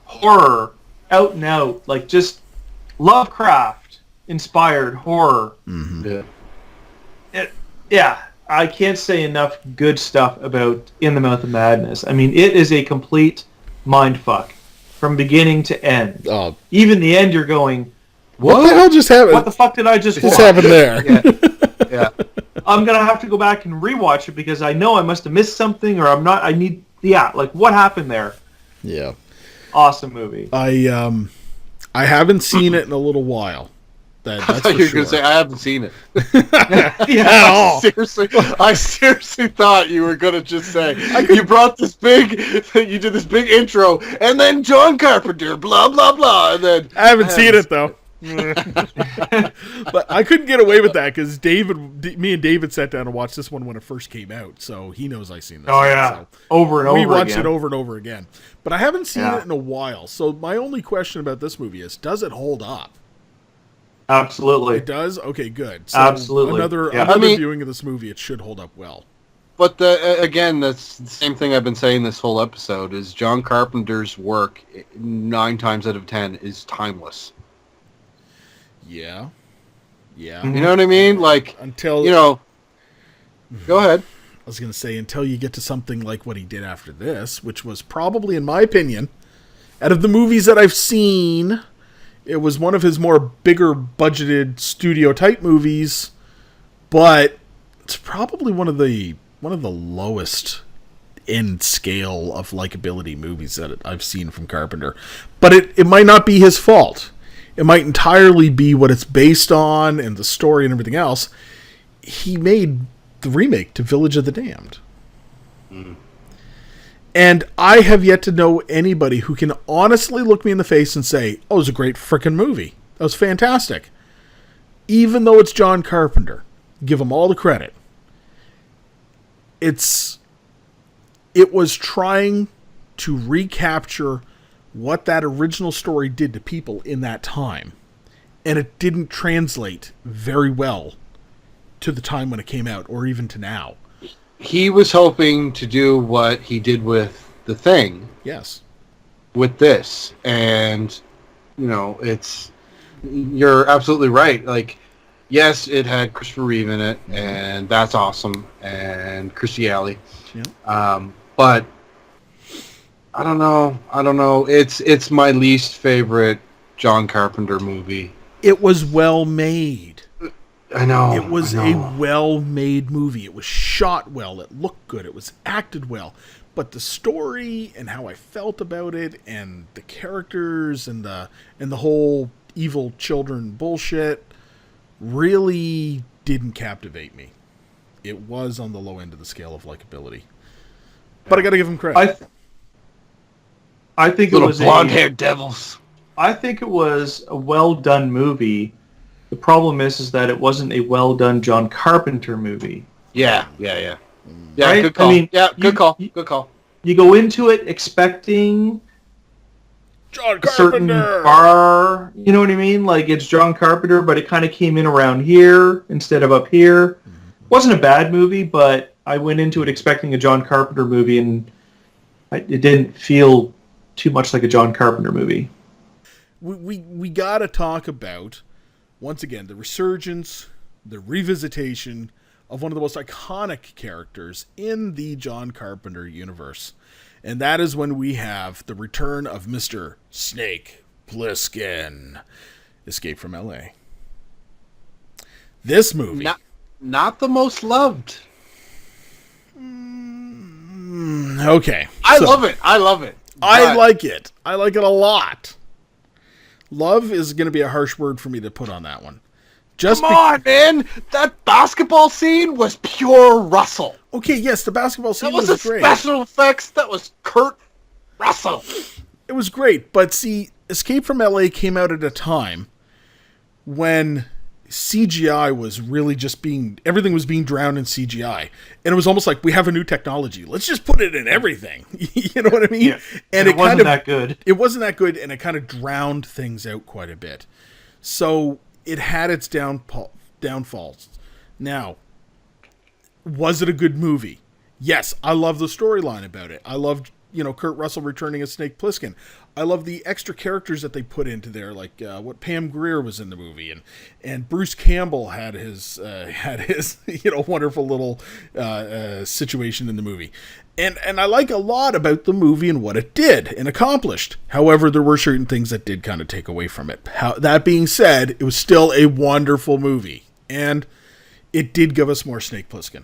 horror, out and out, like just Lovecraft-inspired horror. Mm-hmm. Yeah. I can't say enough good stuff about In the Mouth of Madness. I mean, it is a complete mindfuck from beginning to end. Oh. Even the end, you're going, what the hell just happened? What the fuck did I just watch? happened there? Yeah. I'm going to have to go back and rewatch it because I know I must have missed something or like what happened there? Yeah. Awesome movie. I haven't seen it in a little while. That's I thought you were going to say, I haven't seen it. Yeah, I seriously thought you were going to just say, you did this big intro, and then John Carpenter, blah, blah, blah, and then... I haven't seen it, though. But I couldn't get away with that, because me and David sat down and watched this one when it first came out, so he knows I've seen this. Oh, yeah. So over and over again. We watched it over and over again. But I haven't seen it in a while, so my only question about this movie is, does it hold up? Absolutely. It does? Okay, good. So Absolutely. Another viewing of this movie, it should hold up well. But again, that's the same thing I've been saying this whole episode, is John Carpenter's work, 9 times out of 10, is timeless. Yeah. Yeah. You know what I mean? Like, until... Go ahead. I was going to say, until you get to something like what he did after this, which was probably, in my opinion, out of the movies that I've seen... It was one of his more bigger budgeted studio type movies, but it's probably one of the lowest end scale of likability movies that I've seen from Carpenter. But it might not be his fault. It might entirely be what it's based on and the story and everything else. He made the remake to Village of the Damned. Mm. And I have yet to know anybody who can honestly look me in the face and say, oh, it was a great frickin' movie. That was fantastic. Even though it's John Carpenter. Give him all the credit. It was trying to recapture what that original story did to people in that time. And it didn't translate very well to the time when it came out, or even to now. He was hoping to do what he did with The Thing. Yes. With this. And, you're absolutely right. Like, yes, it had Christopher Reeve in it, and that's awesome, and Kirstie Alley. Yeah. But I don't know. It's my least favorite John Carpenter movie. It was well made. I know. It was a well-made movie. It was shot well. It looked good. It was acted well. But the story and how I felt about it, and the characters and the whole evil children bullshit really didn't captivate me. It was on the low end of the scale of likability. But I got to give him credit. I think little it was blonde-haired devils. I think it was a well-done movie. The problem is that it wasn't a well-done John Carpenter movie. Yeah. Right? Good call. I mean, good call. You go into it expecting John a certain Carpenter bar, you know what I mean? Like, it's John Carpenter, but it kind of came in around here instead of up here. Wasn't a bad movie, but I went into it expecting a John Carpenter movie, and it didn't feel too much like a John Carpenter movie. We got to talk about, once again, the resurgence, the revisitation of one of the most iconic characters in the John Carpenter universe. And that is when we have the return of Mr. Snake Plissken, Escape from L.A. This movie... Not the most loved. Okay. I love it. I like it. I like it a lot. Love is going to be a harsh word for me to put on that one. Come on, man! That basketball scene was pure Russell. Okay, yes, the basketball scene was great. Special effects. That was Kurt Russell. It was great, but see, Escape from LA came out at a time when CGI was really just everything was being drowned in CGI. And it was almost like, we have a new technology. Let's just put it in everything. You know what I mean? Yeah. And it wasn't that good. It wasn't that good, and it kind of drowned things out quite a bit. So it had its downfalls. Now, was it a good movie? Yes, I love the storyline about it. I loved, Kurt Russell returning as Snake Plissken. I love the extra characters that they put into there, like what Pam Grier was in the movie, and Bruce Campbell had his wonderful little situation in the movie. And I like a lot about the movie and what it did and accomplished. However, there were certain things that did kind of take away from it. That being said, it was still a wonderful movie, and it did give us more Snake Plissken.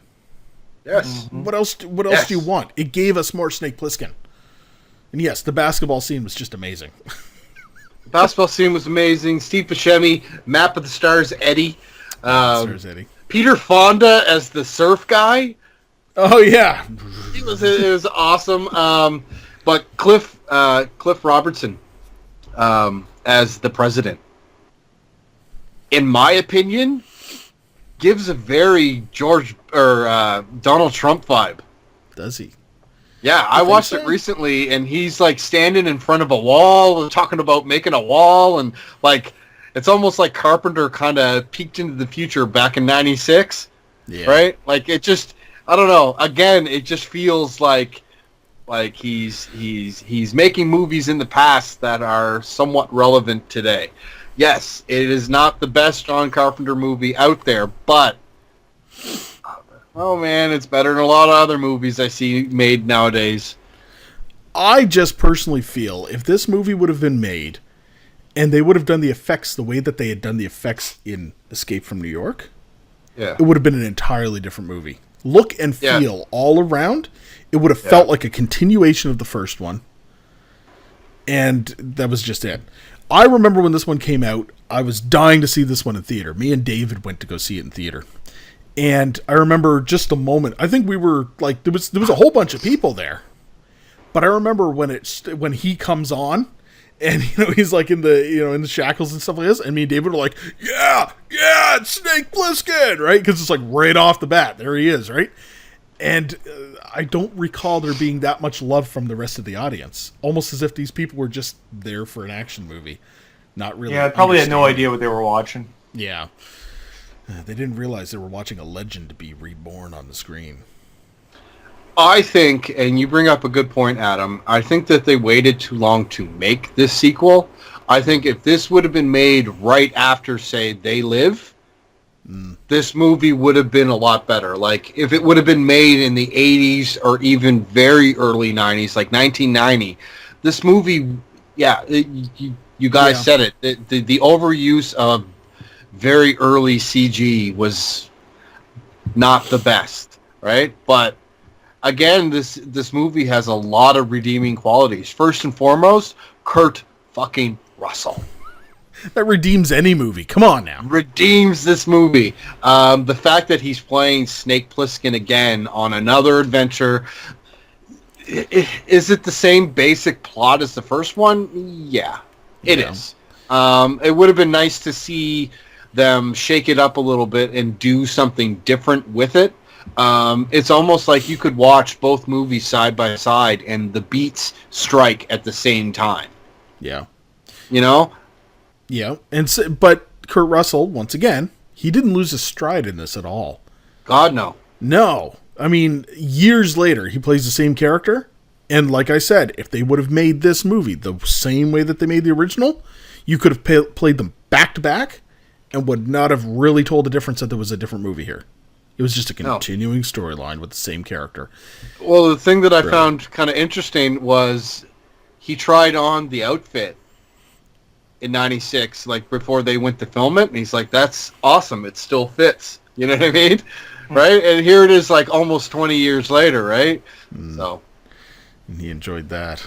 Yes. Mm-hmm. What else do you want? It gave us more Snake Plissken. And yes, the basketball scene was just amazing. The basketball scene was amazing. Steve Buscemi, Map of the Stars Eddie. Eddie. Peter Fonda as the surf guy. Oh, yeah. It was awesome. But Cliff Robertson as the president, in my opinion, gives a very Donald Trump vibe. Does he? Yeah, I watched it recently, and he's like standing in front of a wall and talking about making a wall, and like it's almost like Carpenter kind of peeked into the future back in '96, right? Like it just, I don't know. Again, it just feels like he's making movies in the past that are somewhat relevant today. Yes, it is not the best John Carpenter movie out there, but oh man, it's better than a lot of other movies I see made nowadays. I just personally feel if this movie would have been made and they would have done the effects the way that they had done the effects in Escape from New York, it would have been an entirely different movie. look and feel all around, it would have felt like a continuation of the first one. And that was just it. I remember when this one came out, I was dying to see this one in theater. Me and David went to go see it in theater. And I remember just a moment. I think we were like, there was a whole bunch of people there. But I remember when he comes on, and he's like in the shackles and stuff like this, and me and David were like, yeah, it's Snake Plissken, right? Because it's like right off the bat, there he is, right? And I don't recall there being that much love from the rest of the audience. Almost as if these people were just there for an action movie, not really. Yeah, probably had no idea what they were watching. Yeah. They didn't realize they were watching a legend be reborn on the screen. I think, and you bring up a good point, Adam, I think that they waited too long to make this sequel. I think if this would have been made right after, say, They Live, this movie would have been a lot better. Like, if it would have been made in the 80s or even very early 90s, like 1990, this movie, you guys said it. The overuse of very early CG was not the best, right? But again, this movie has a lot of redeeming qualities. First and foremost, Kurt fucking Russell. That redeems any movie. Come on now. Redeems this movie. The fact that he's playing Snake Plissken again on another adventure. Is it the same basic plot as the first one? Yeah, it is. It would have been nice to see them shake it up a little bit and do something different with it. It's almost like you could watch both movies side by side and the beats strike at the same time. Yeah. You know? Yeah. But Kurt Russell, once again, he didn't lose his stride in this at all. God, no. No. I mean, years later, he plays the same character. And like I said, if they would have made this movie the same way that they made the original, you could have played them back to back and would not have really told the difference that there was a different movie here. It was just a continuing storyline with the same character. Well, the thing that I found kind of interesting was he tried on the outfit in 96, like before they went to film it, and he's like, that's awesome, it still fits. You know what I mean? Right? And here it is like almost 20 years later, right? So. And he enjoyed that.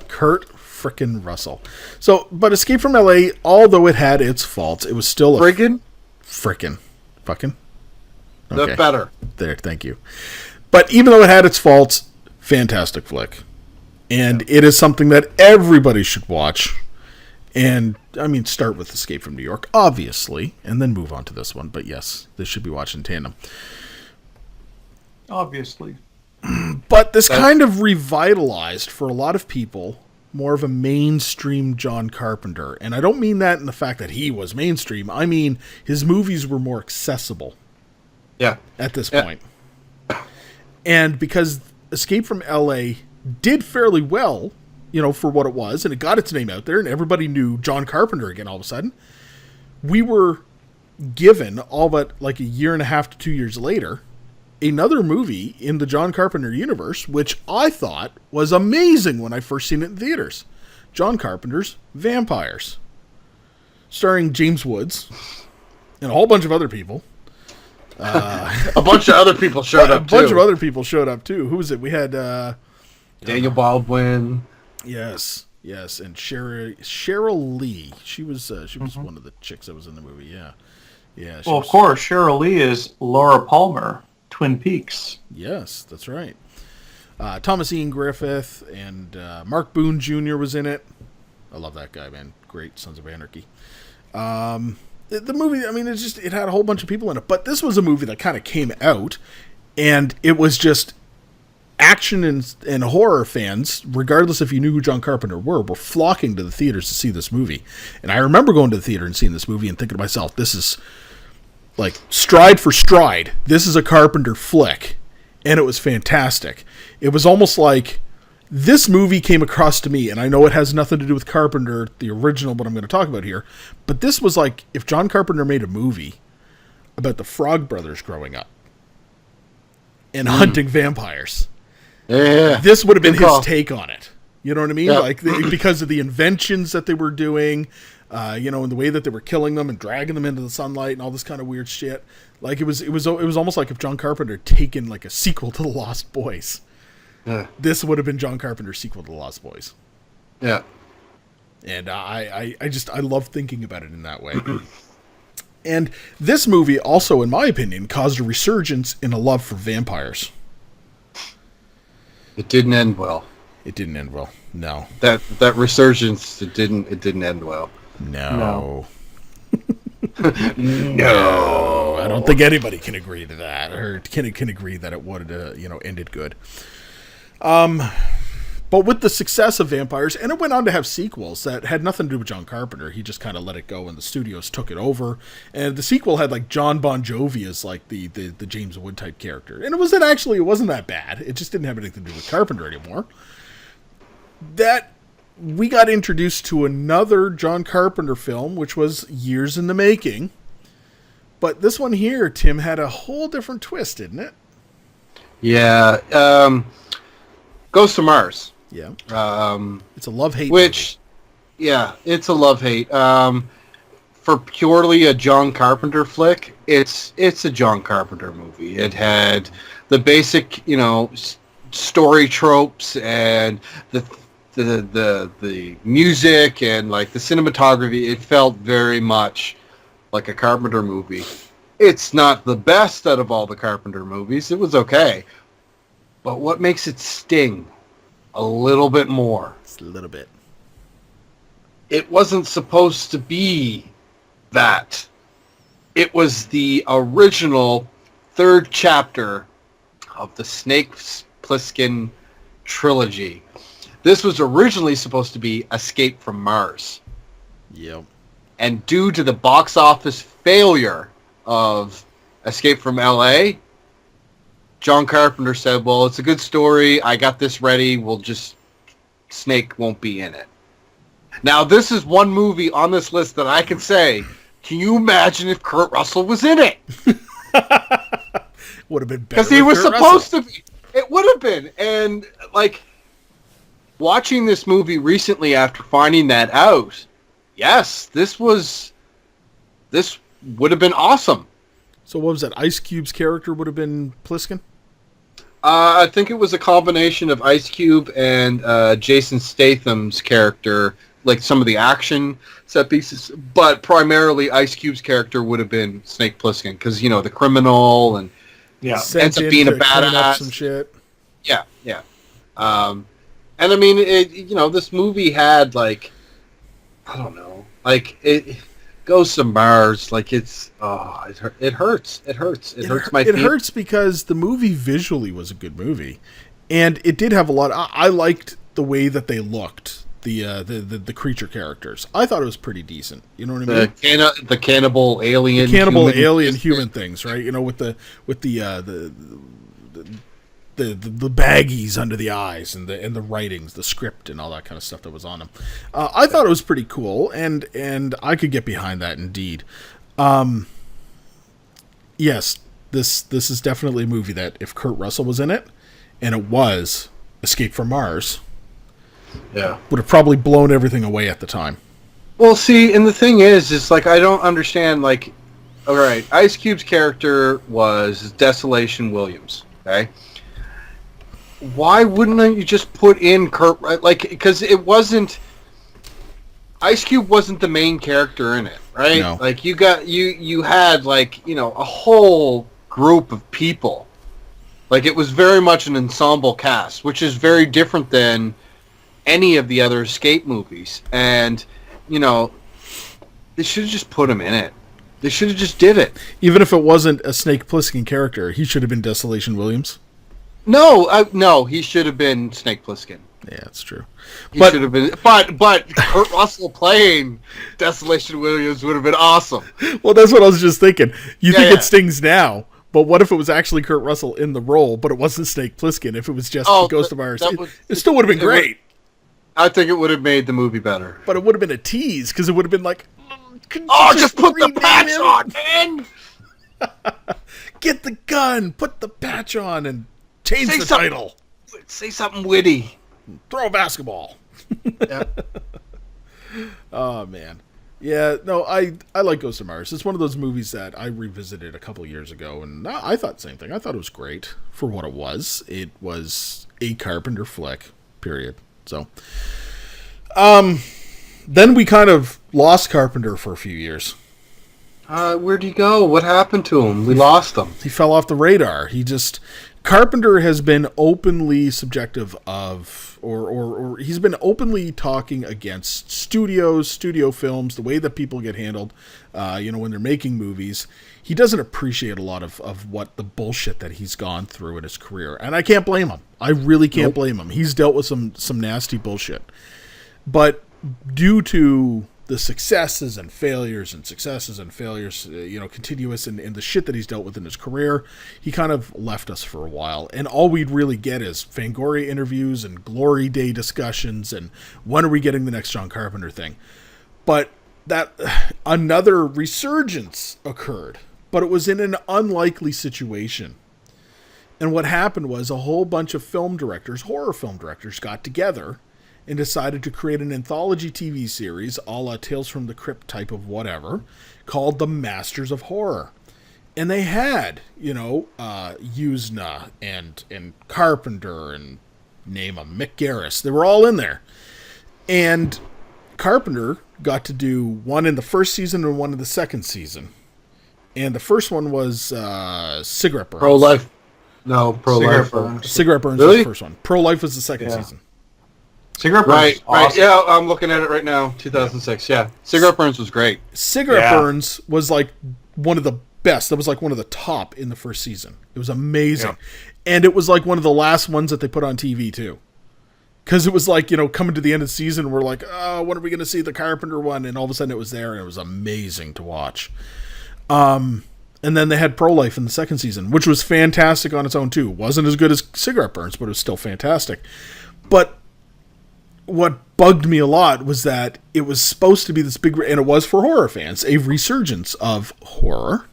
Kurt frickin' Russell. So, but Escape from LA, although it had its faults, it was still a... Frickin'. Fucking? Okay. The better. There, thank you. But even though it had its faults, fantastic flick. And it is something that everybody should watch. And, I mean, start with Escape from New York, obviously, and then move on to this one. But yes, this should be watched in tandem. Obviously. But this kind of revitalized, for a lot of people, more of a mainstream John Carpenter. And I don't mean that in the fact that he was mainstream. I mean, his movies were more accessible. Yeah. At this point. And because Escape from LA did fairly well, for what it was, and it got its name out there, and everybody knew John Carpenter again all of a sudden, we were given, all but like a year and a half to 2 years later, another movie in the John Carpenter universe, which I thought was amazing when I first seen it in theaters. John Carpenter's Vampires. Starring James Woods and a whole bunch of other people. A bunch of other people showed up, too. A bunch of other people showed up, too. Who was it? We had... Daniel Baldwin. Yes, and Cheryl Lee. She was one of the chicks that was in the movie. Yeah. Well, of course, Cheryl Lee is Laura Palmer, Twin Peaks. Yes, that's right. Thomas Ian Griffith and Mark Boone Jr. was in it. I love that guy, man. Great Sons of Anarchy. The movie, I mean, it had a whole bunch of people in it, but this was a movie that kind of came out, and it was just action and horror fans, regardless if you knew who John Carpenter were flocking to the theaters to see this movie. And I remember going to the theater and seeing this movie and thinking to myself, this is like stride for stride. This is a Carpenter flick. And it was fantastic. It was almost like this movie came across to me, and I know it has nothing to do with Carpenter, the original, what I'm going to talk about here, but this was like if John Carpenter made a movie about the Frog Brothers growing up and hunting vampires. Yeah. This would have been his take on it. You know what I mean? Yeah. Like because of the inventions that they were doing, And the way that they were killing them and dragging them into the sunlight and all this kind of weird shit. Like it was almost like if John Carpenter had taken like a sequel to The Lost Boys. This would have been John Carpenter's sequel to The Lost Boys. Yeah. And I love thinking about it in that way. And this movie also, in my opinion, caused a resurgence in a love for vampires. It didn't end well. It didn't end well. No. That resurgence, it didn't end well. No. No. I don't think anybody can agree to that, or can agree that it would ended good. But with the success of Vampires, and it went on to have sequels that had nothing to do with John Carpenter. He just kind of let it go, and the studios took it over. And the sequel had like John Bon Jovi as like the James Wood type character, and it wasn't that bad. It just didn't have anything to do with Carpenter anymore. That we got introduced to another John Carpenter film, which was years in the making. But this one here, Tim, had a whole different twist, didn't it? Yeah. Ghost of Mars. Yeah. It's a love-hate movie. Yeah, it's a love-hate. For purely a John Carpenter flick, it's a John Carpenter movie. It had the basic, story tropes and the music and like the cinematography. It felt very much like a Carpenter movie. It's not the best out of all the Carpenter movies. It was okay. But what makes it sting a little bit more? Just a little bit. It wasn't supposed to be that. It was the original third chapter of the Snake Plissken trilogy. This was originally supposed to be Escape from Mars. Yep. And due to the box office failure of Escape from L.A., John Carpenter said, well, it's a good story. I got this ready. Snake won't be in it. Now, this is one movie on this list that I can say, can you imagine if Kurt Russell was in it? Would have been better. Because he was supposed to be. It would have been. And, watching this movie recently after finding that out, yes, this would have been awesome. So what was that? Ice Cube's character would have been Plissken? I think it was a combination of Ice Cube and Jason Statham's character, like some of the action set pieces, but primarily Ice Cube's character would have been Snake Plissken, because, the criminal and ends up being a badass. Some shit. Yeah. And I mean, this movie had it Ghosts of Mars, it hurts. It hurts my feelings. It hurts because the movie visually was a good movie, and it did have a lot. I liked the way that they looked, the creature characters. I thought it was pretty decent. You know what I mean? The cannibal alien, human things, right? With the baggies under the eyes and the writings, the script, and all that kind of stuff that was on them. I thought it was pretty cool, and I could get behind that indeed. Yes, this is definitely a movie that if Kurt Russell was in it, and it was Escape from Mars, would have probably blown everything away at the time. Well, see, and the thing is I don't understand. all right, Ice Cube's character was Desolation Williams. Okay. Why wouldn't you just put in Kurt? Because it wasn't. Ice Cube wasn't the main character in it, right? No. You had a whole group of people. It was very much an ensemble cast, which is very different than any of the other Escape movies. And they should have just put him in it. They should have just did it. Even if it wasn't a Snake Plissken character, he should have been Desolation Williams. No, he should have been Snake Plissken. Yeah, that's true. He should have been, but Kurt Russell playing Desolation Williams would have been awesome. Well, that's what I was just thinking. It stings now, but what if it was actually Kurt Russell in the role, but it wasn't Snake Plissken? If it was just Ghost of Mars, it still would have been great. I think it would have made the movie better. But it would have been a tease, because it would have been like, just put the patch on, man! Get the gun, put the patch on, and change the title. Say something witty. Throw a basketball. Yeah. Oh, man. Yeah, no, I like Ghost of Mars. It's one of those movies that I revisited a couple years ago, and I thought the same thing. I thought it was great for what it was. It was a Carpenter flick, period. So, then we kind of lost Carpenter for a few years. Where'd he go? What happened to him? We lost him. He fell off the radar. Carpenter has been openly subjective of, or he's been openly talking against studio films, the way that people get handled, when they're making movies. He doesn't appreciate a lot of what the bullshit that he's gone through in his career. And I can't blame him. I really can't blame him. He's dealt with some nasty bullshit. But due to the successes and failures, continuous in the shit that he's dealt with in his career, he kind of left us for a while. And all we'd really get is Fangoria interviews and Glory Day discussions and when are we getting the next John Carpenter thing. But that another resurgence occurred, but it was in an unlikely situation. And what happened was a whole bunch of horror film directors got together and decided to create an anthology TV series, a la Tales from the Crypt type of whatever, called The Masters of Horror. And they had, Usna and Carpenter and name them, Mick Garris. They were all in there. And Carpenter got to do one in the first season and one in the second season. And the first one was Cigarette Burns. Pro-Life. No, Pro-Life. Cigarette Burns really? Was the first one. Pro-Life was the second season. Cigarette Burns, right. Yeah, I'm looking at it right now. 2006. Yeah, Cigarette Burns was great. Cigarette Burns was like one of the best. That was like one of the top in the first season. It was amazing, and it was like one of the last ones that they put on TV too, because it was like coming to the end of the season, we're like, oh, when are we going to see the Carpenter one? And all of a sudden it was there, and it was amazing to watch. And then they had Pro-Life in the second season, which was fantastic on its own too. It wasn't as good as Cigarette Burns, but it was still fantastic. But what bugged me a lot was that it was supposed to be this big, and it was for horror fans, a resurgence of horror,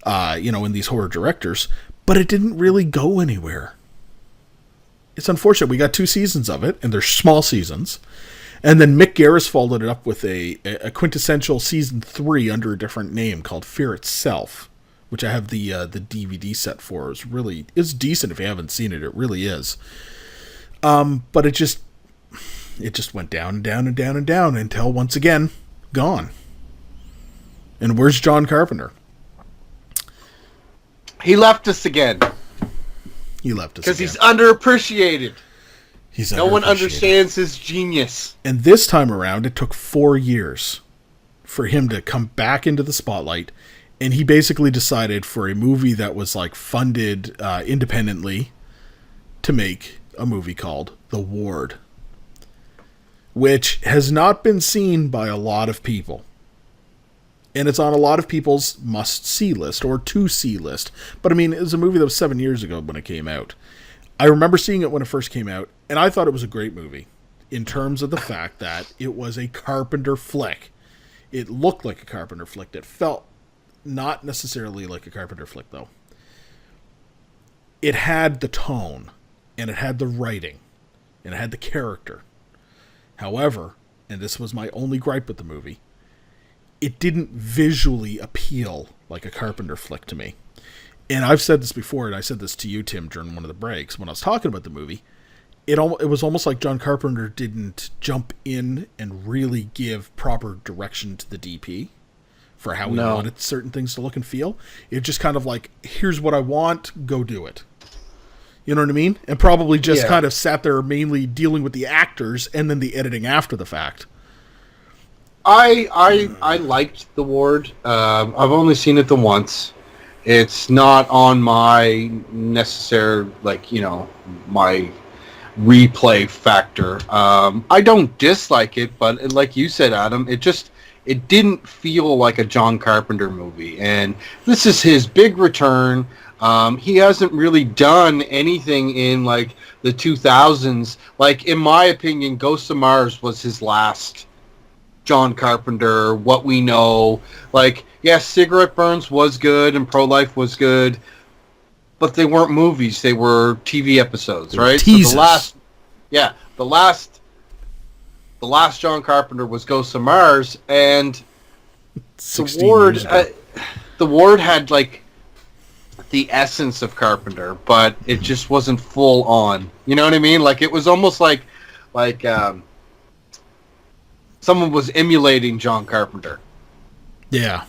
in these horror directors, but it didn't really go anywhere. It's unfortunate. We got 2 seasons of it, and they're small seasons. And then Mick Garris followed it up with a quintessential season 3 under a different name called Fear Itself, which I have the DVD set for. It's decent if you haven't seen it. It really is. But it just went down and down and down and down until once again, gone. And where's John Carpenter? He left us again. Because he's underappreciated. No one understands his genius. And this time around, it took 4 years for him to come back into the spotlight. And he basically decided for a movie that was like funded independently to make a movie called The Ward, which has not been seen by a lot of people. And it's on a lot of people's must-see list or to-see list. But I mean, it was a movie that was 7 years ago when it came out. I remember seeing it when it first came out, and I thought it was a great movie in terms of the fact that it was a Carpenter flick. It looked like a Carpenter flick. It felt not necessarily like a Carpenter flick, though. It had the tone, and it had the writing, and it had the character. However, and this was my only gripe with the movie, it didn't visually appeal like a Carpenter flick to me. And I've said this before, and I said this to you, Tim, during one of the breaks, when I was talking about the movie, it was almost like John Carpenter didn't jump in and really give proper direction to the DP for how he wanted certain things to look and feel. It just kind of like, here's what I want, go do it. You know what I mean? And probably just kind of sat there mainly dealing with the actors and then the editing after the fact. I liked The Ward. I've only seen it the once. It's not on my necessary, my replay factor. I don't dislike it, but like you said, Adam, it didn't feel like a John Carpenter movie. And this is his big return. He hasn't really done anything in like the 2000s. Like, in my opinion, Ghost of Mars was his last John Carpenter, what we know. Like, yes, Cigarette Burns was good and Pro-Life was good, but they weren't movies. They were TV episodes, right? Teasers. So the last John Carpenter was Ghost of Mars, and 16 years ago. The Ward had like the essence of Carpenter, but it just wasn't full on. You know what I mean? Like it was almost like someone was emulating John Carpenter. Yeah.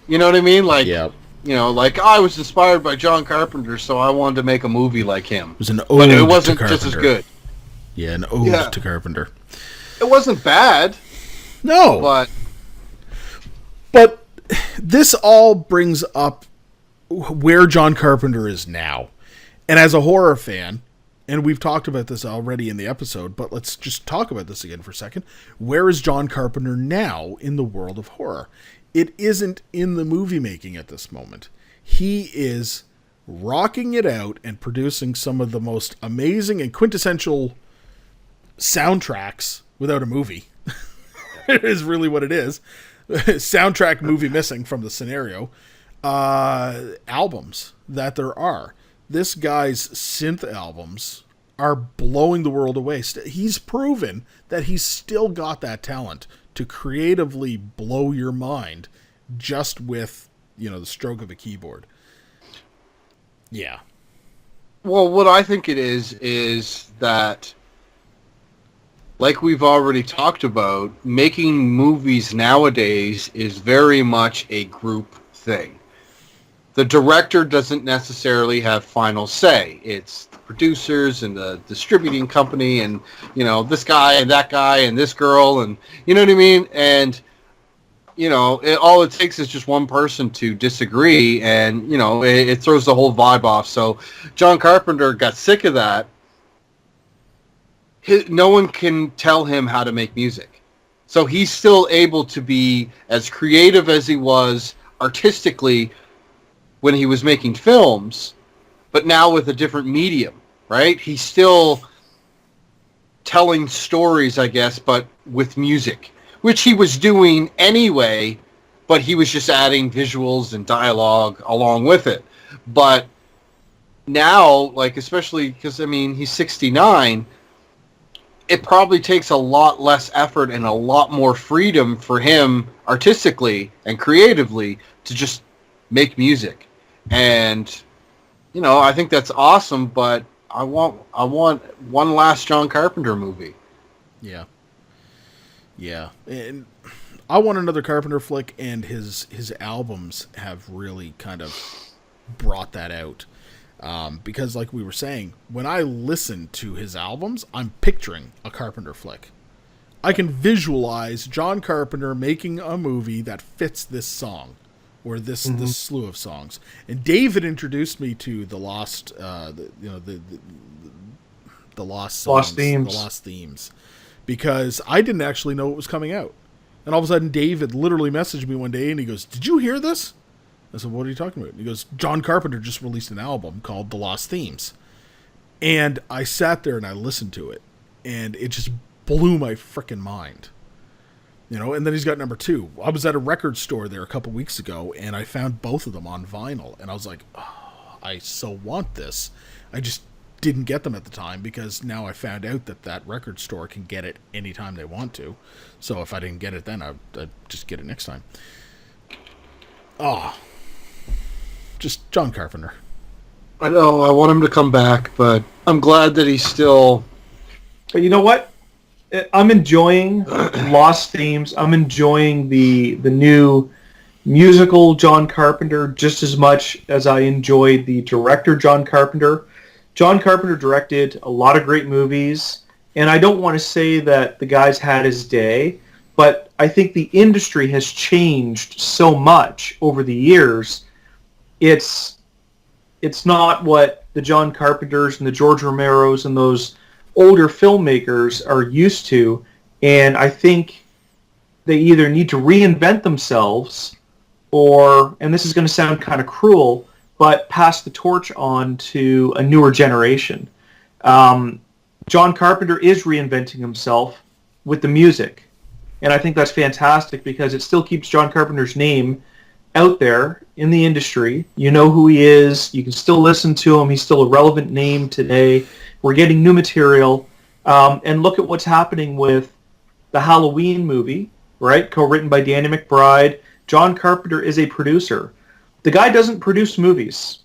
You know what I mean? Like, yeah. You know, like I was inspired by John Carpenter, so I wanted to make a movie like him. It was an ode but it wasn't to just as good. Yeah, an ode to Carpenter. It wasn't bad. No. But this all brings up where John Carpenter is now. And as a horror fan, and we've talked about this already in the episode, but let's just talk about this again for a second. Where is John Carpenter now in the world of horror? It isn't in the movie making at this moment. He is rocking it out and producing some of the most amazing and quintessential soundtracks without a movie. It is really what it is. Soundtrack movie missing from the scenario. Albums that there are. This guy's synth albums are blowing the world away. He's proven that he's still got that talent to creatively blow your mind just with, the stroke of a keyboard. Yeah. Well, what I think it is that, like we've already talked about, making movies nowadays is very much a group thing. The director doesn't necessarily have final say. It's the producers and the distributing company and, this guy and that guy and this girl and, you know what I mean? And, all it takes is just one person to disagree and, it throws the whole vibe off. So John Carpenter got sick of that. No one can tell him how to make music. So he's still able to be as creative as he was artistically when he was making films, but now with a different medium, right? He's still telling stories, I guess, but with music, which he was doing anyway, but he was just adding visuals and dialogue along with it. But now, like, especially because, he's 69, it probably takes a lot less effort and a lot more freedom for him artistically and creatively to just make music. And, I think that's awesome, but I want one last John Carpenter movie. Yeah. Yeah. And I want another Carpenter flick, and his albums have really kind of brought that out. Because like we were saying, when I listen to his albums, I'm picturing a Carpenter flick. I can visualize John Carpenter making a movie that fits this song. Or this slew of songs. And David introduced me to the Lost, the Lost songs, Lost themes. The Lost themes, because I didn't actually know it was coming out. And all of a sudden, David literally messaged me one day, and he goes, "Did you hear this?" I said, "What are you talking about?" And he goes, "John Carpenter just released an album called The Lost Themes," and I sat there and I listened to it, and it just blew my frickin' mind. And then he's got number 2. I was at a record store there a couple weeks ago, and I found both of them on vinyl. And I was like, oh, I so want this. I just didn't get them at the time because now I found out that record store can get it anytime they want to. So if I didn't get it then, I'd just get it next time. Oh, just John Carpenter. I know, I want him to come back, but I'm glad that he's still... But you know what? I'm enjoying Lost Themes. I'm enjoying the new musical John Carpenter just as much as I enjoyed the director John Carpenter. John Carpenter directed a lot of great movies, and I don't want to say that the guy's had his day, but I think the industry has changed so much over the years. It's not what the John Carpenters and the George Romeros and those older filmmakers are used to, and I think they either need to reinvent themselves or, and this is going to sound kind of cruel, but pass the torch on to a newer generation. John Carpenter is reinventing himself with the music, and I think that's fantastic because it still keeps John Carpenter's name out there in the industry. You know who he is. You can still listen to him. He's still a relevant name today. We're getting new material. And look at what's happening with the Halloween movie, right? Co-written by Danny McBride, John Carpenter is a producer. The guy doesn't produce movies.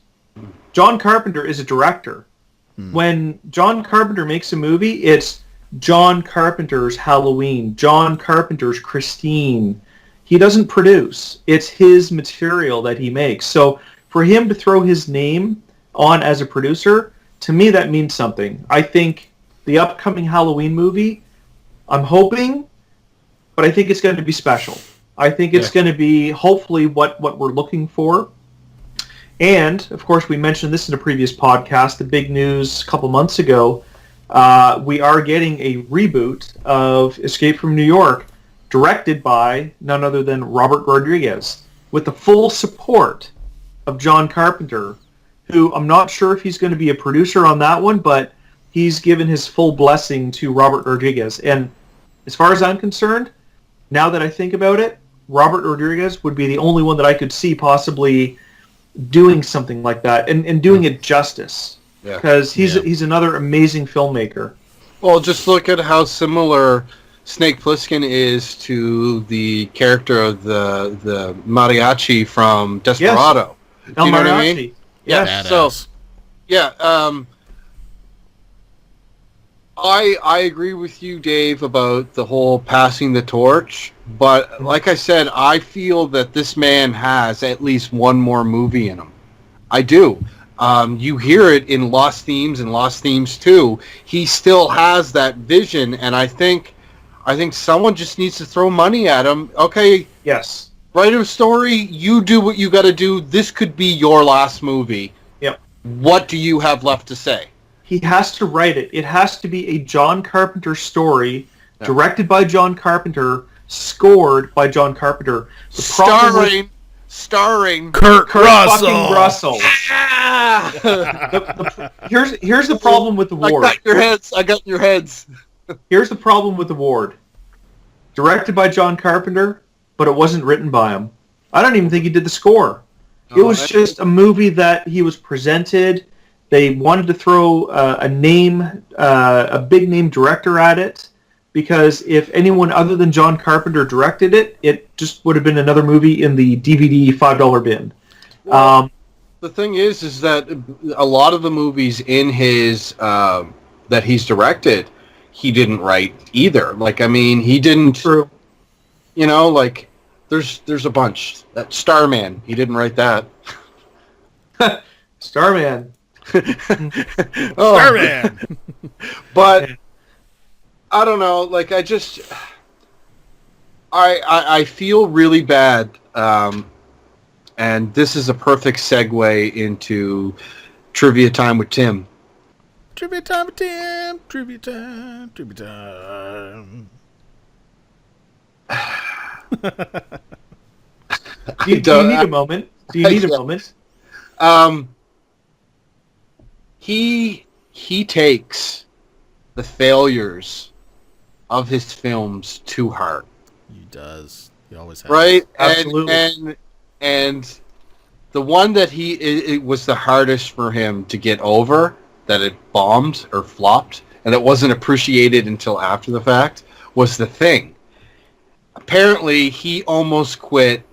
John Carpenter is a director. When John Carpenter makes a movie, it's John Carpenter's Halloween, John Carpenter's Christine. He doesn't produce. It's his material that he makes. So for him to throw his name on as a producer, to me that means something. I think the upcoming Halloween movie, I'm hoping, but I think it's going to be special. I think it's going to be hopefully what we're looking for. And, of course, we mentioned this in a previous podcast, the big news a couple months ago. We are getting a reboot of Escape from New York, directed by none other than Robert Rodriguez, with the full support of John Carpenter, who I'm not sure if he's going to be a producer on that one, but he's given his full blessing to Robert Rodriguez. And as far as I'm concerned, now that I think about it, Robert Rodriguez would be the only one that I could see possibly doing something like that and doing it justice, because he's another amazing filmmaker. Well, just look at how similar Snake Plissken is to the character of the mariachi from Desperado. Yes. Do you know what I Mariachi. mean? Yeah. So, I agree with you, Dave, about the whole passing the torch. But like I said, I feel that this man has at least one more movie in him. I do. You hear it in Lost Themes and Lost Themes 2. He still has that vision, and I think someone just needs to throw money at him. Okay. Yes. Write a story. You do what you got to do. This could be your last movie. Yep. What do you have left to say? He has to write it. It has to be a John Carpenter story, directed by John Carpenter, scored by John Carpenter. Starring Kurt Russell. Fucking Russell. Here's the problem with the Ward. I got your heads. Here's the problem with the Ward. Directed by John Carpenter, but it wasn't written by him. I don't even think he did the score. It was just a movie that he was presented. They wanted to throw a big name director at it, because if anyone other than John Carpenter directed it, it just would have been another movie in the DVD $5 bin. Well, the thing is that a lot of the movies in his that he's directed, he didn't write either. Like, I mean, he didn't. True. You know, like there's a bunch. That Starman, he didn't write that. Starman. Starman. But I don't know. Like, I feel really bad. And this is a perfect segue into trivia time with Tim. Trivia time with Tim. Trivia time. Trivia time. Do you need a moment? Do you need a moment? He takes the failures of his films to heart. He does. He always has. Right? Absolutely. And the one that it was the hardest for him to get over, that it bombed or flopped, and it wasn't appreciated until after the fact, was The Thing. Apparently, he almost quit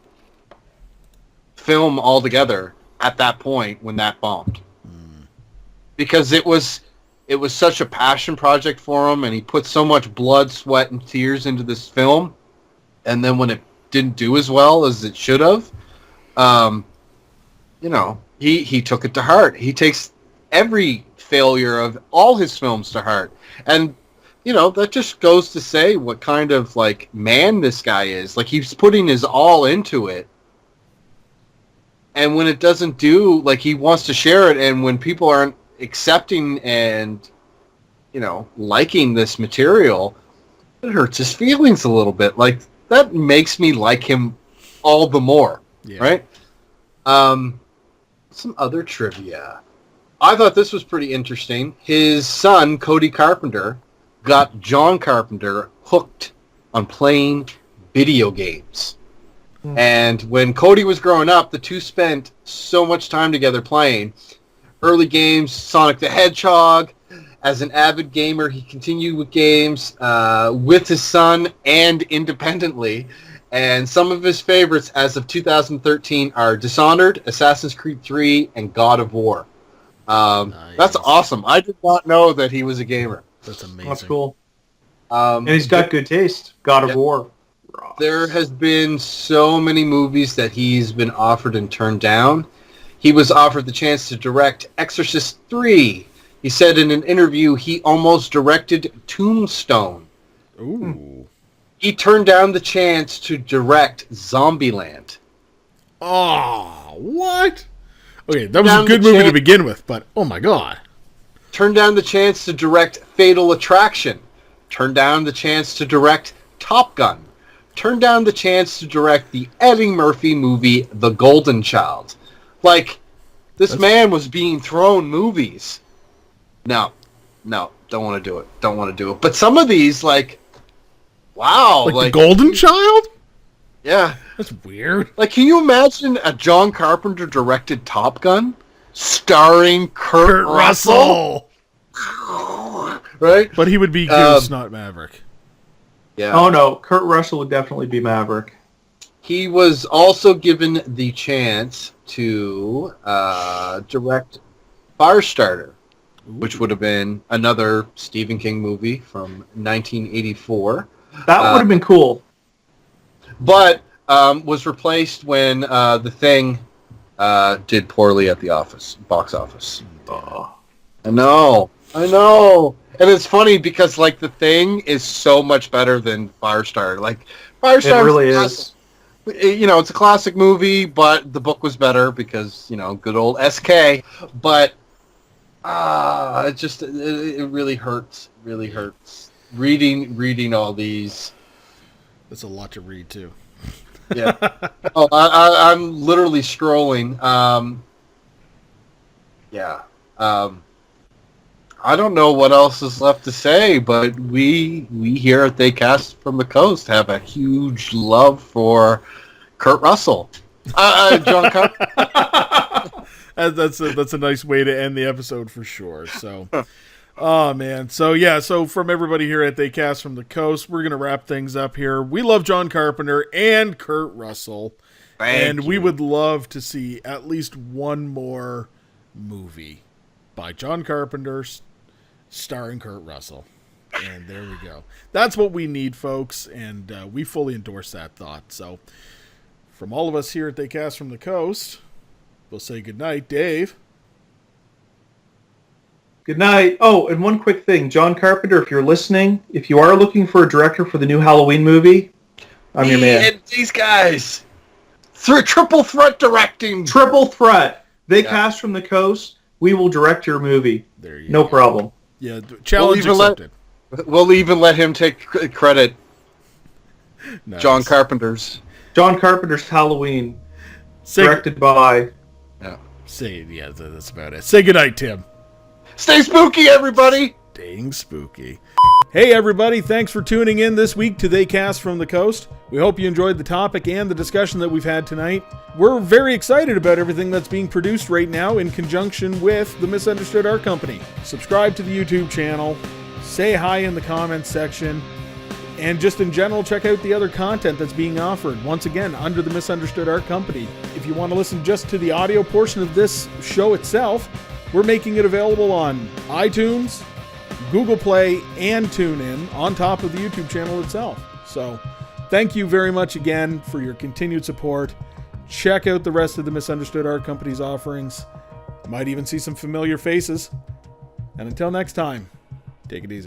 film altogether at that point when that bombed. Because it was such a passion project for him, and he put so much blood, sweat, and tears into this film, and then when it didn't do as well as it should have, he took it to heart. He takes every failure of all his films to heart, and that just goes to say what kind of like man this guy is. Like, he's putting his all into it, and when it doesn't do, like, he wants to share it, and when people aren't accepting and liking this material, it hurts his feelings a little bit. Like, that makes me like him all the more. Right? Some other trivia. I thought this was pretty interesting. His son, Cody Carpenter, got John Carpenter hooked on playing video games. And when Cody was growing up, the two spent so much time together playing. Early games, Sonic the Hedgehog. As an avid gamer, he continued with games with his son and independently. And some of his favorites as of 2013 are Dishonored, Assassin's Creed 3, and God of War. Nice. That's awesome. I did not know that he was a gamer. That's amazing. That's cool. And he's got good taste. God of War. There has been so many movies that he's been offered and turned down. He was offered the chance to direct Exorcist 3. He said in an interview he almost directed Tombstone. Ooh. He turned down the chance to direct Zombieland. Oh, what? Okay, that was a good movie to begin with, but oh my god. Turned down the chance to direct Fatal Attraction. Turned down the chance to direct Top Gun. Turned down the chance to direct the Eddie Murphy movie The Golden Child. Like, this man was being thrown movies. No, don't want to do it. Don't want to do it. But some of these, like, wow. Like The Golden Child? Yeah. That's weird. Like, can you imagine a John Carpenter directed Top Gun starring Kurt Russell? Right? But he would be Goose, not Maverick. Yeah. Oh, no. Kurt Russell would definitely be Maverick. He was also given the chance to direct Firestarter, which would have been another Stephen King movie from 1984. That would have been cool. But was replaced when The Thing did poorly at the box office. Oh. I know. And it's funny because, like, The Thing is so much better than Firestarter. Like, Firestarter... It really is. You know, it's a classic movie, but the book was better because, you know, good old SK. But, it really hurts. Really hurts. Reading all these. That's a lot to read, too. Yeah. Oh, I'm literally scrolling. I don't know what else is left to say, but we here at They Cast from the Coast have a huge love for Kurt Russell. John Carpenter. That's a nice way to end the episode for sure. So, oh man. So from everybody here at They Cast from the Coast, we're gonna wrap things up here. We love John Carpenter and Kurt Russell, we would love to see at least one more movie by John Carpenter starring Kurt Russell. And there we go. That's what we need, folks, and we fully endorse that thought. So, from all of us here at They Cast from the Coast, we'll say goodnight. Dave? Good night. Oh, and one quick thing. John Carpenter, if you're listening, if you are looking for a director for the new Halloween movie, I'm your man. And these guys. Triple threat directing. Triple threat. They Cast from the Coast. We will direct your movie. There you go. Problem. Yeah, challenge accepted. We'll even let him take credit. Nice. John Carpenter's Halloween. Directed by... Yeah. That's about it. Say goodnight, Tim. Stay spooky, everybody. Staying spooky. Hey, everybody. Thanks for tuning in this week to They Cast from the Coast. We hope you enjoyed the topic and the discussion that we've had tonight. We're very excited about everything that's being produced right now in conjunction with the Misunderstood Art Company. Subscribe to the YouTube channel. Say hi in the comments section. And just in general, check out the other content that's being offered, once again, under the Misunderstood Art Company. If you want to listen just to the audio portion of this show itself, we're making it available on iTunes, Google Play, and TuneIn on top of the YouTube channel itself. So, thank you very much again for your continued support. Check out the rest of the Misunderstood Art Company's offerings. You might even see some familiar faces. And until next time, take it easy.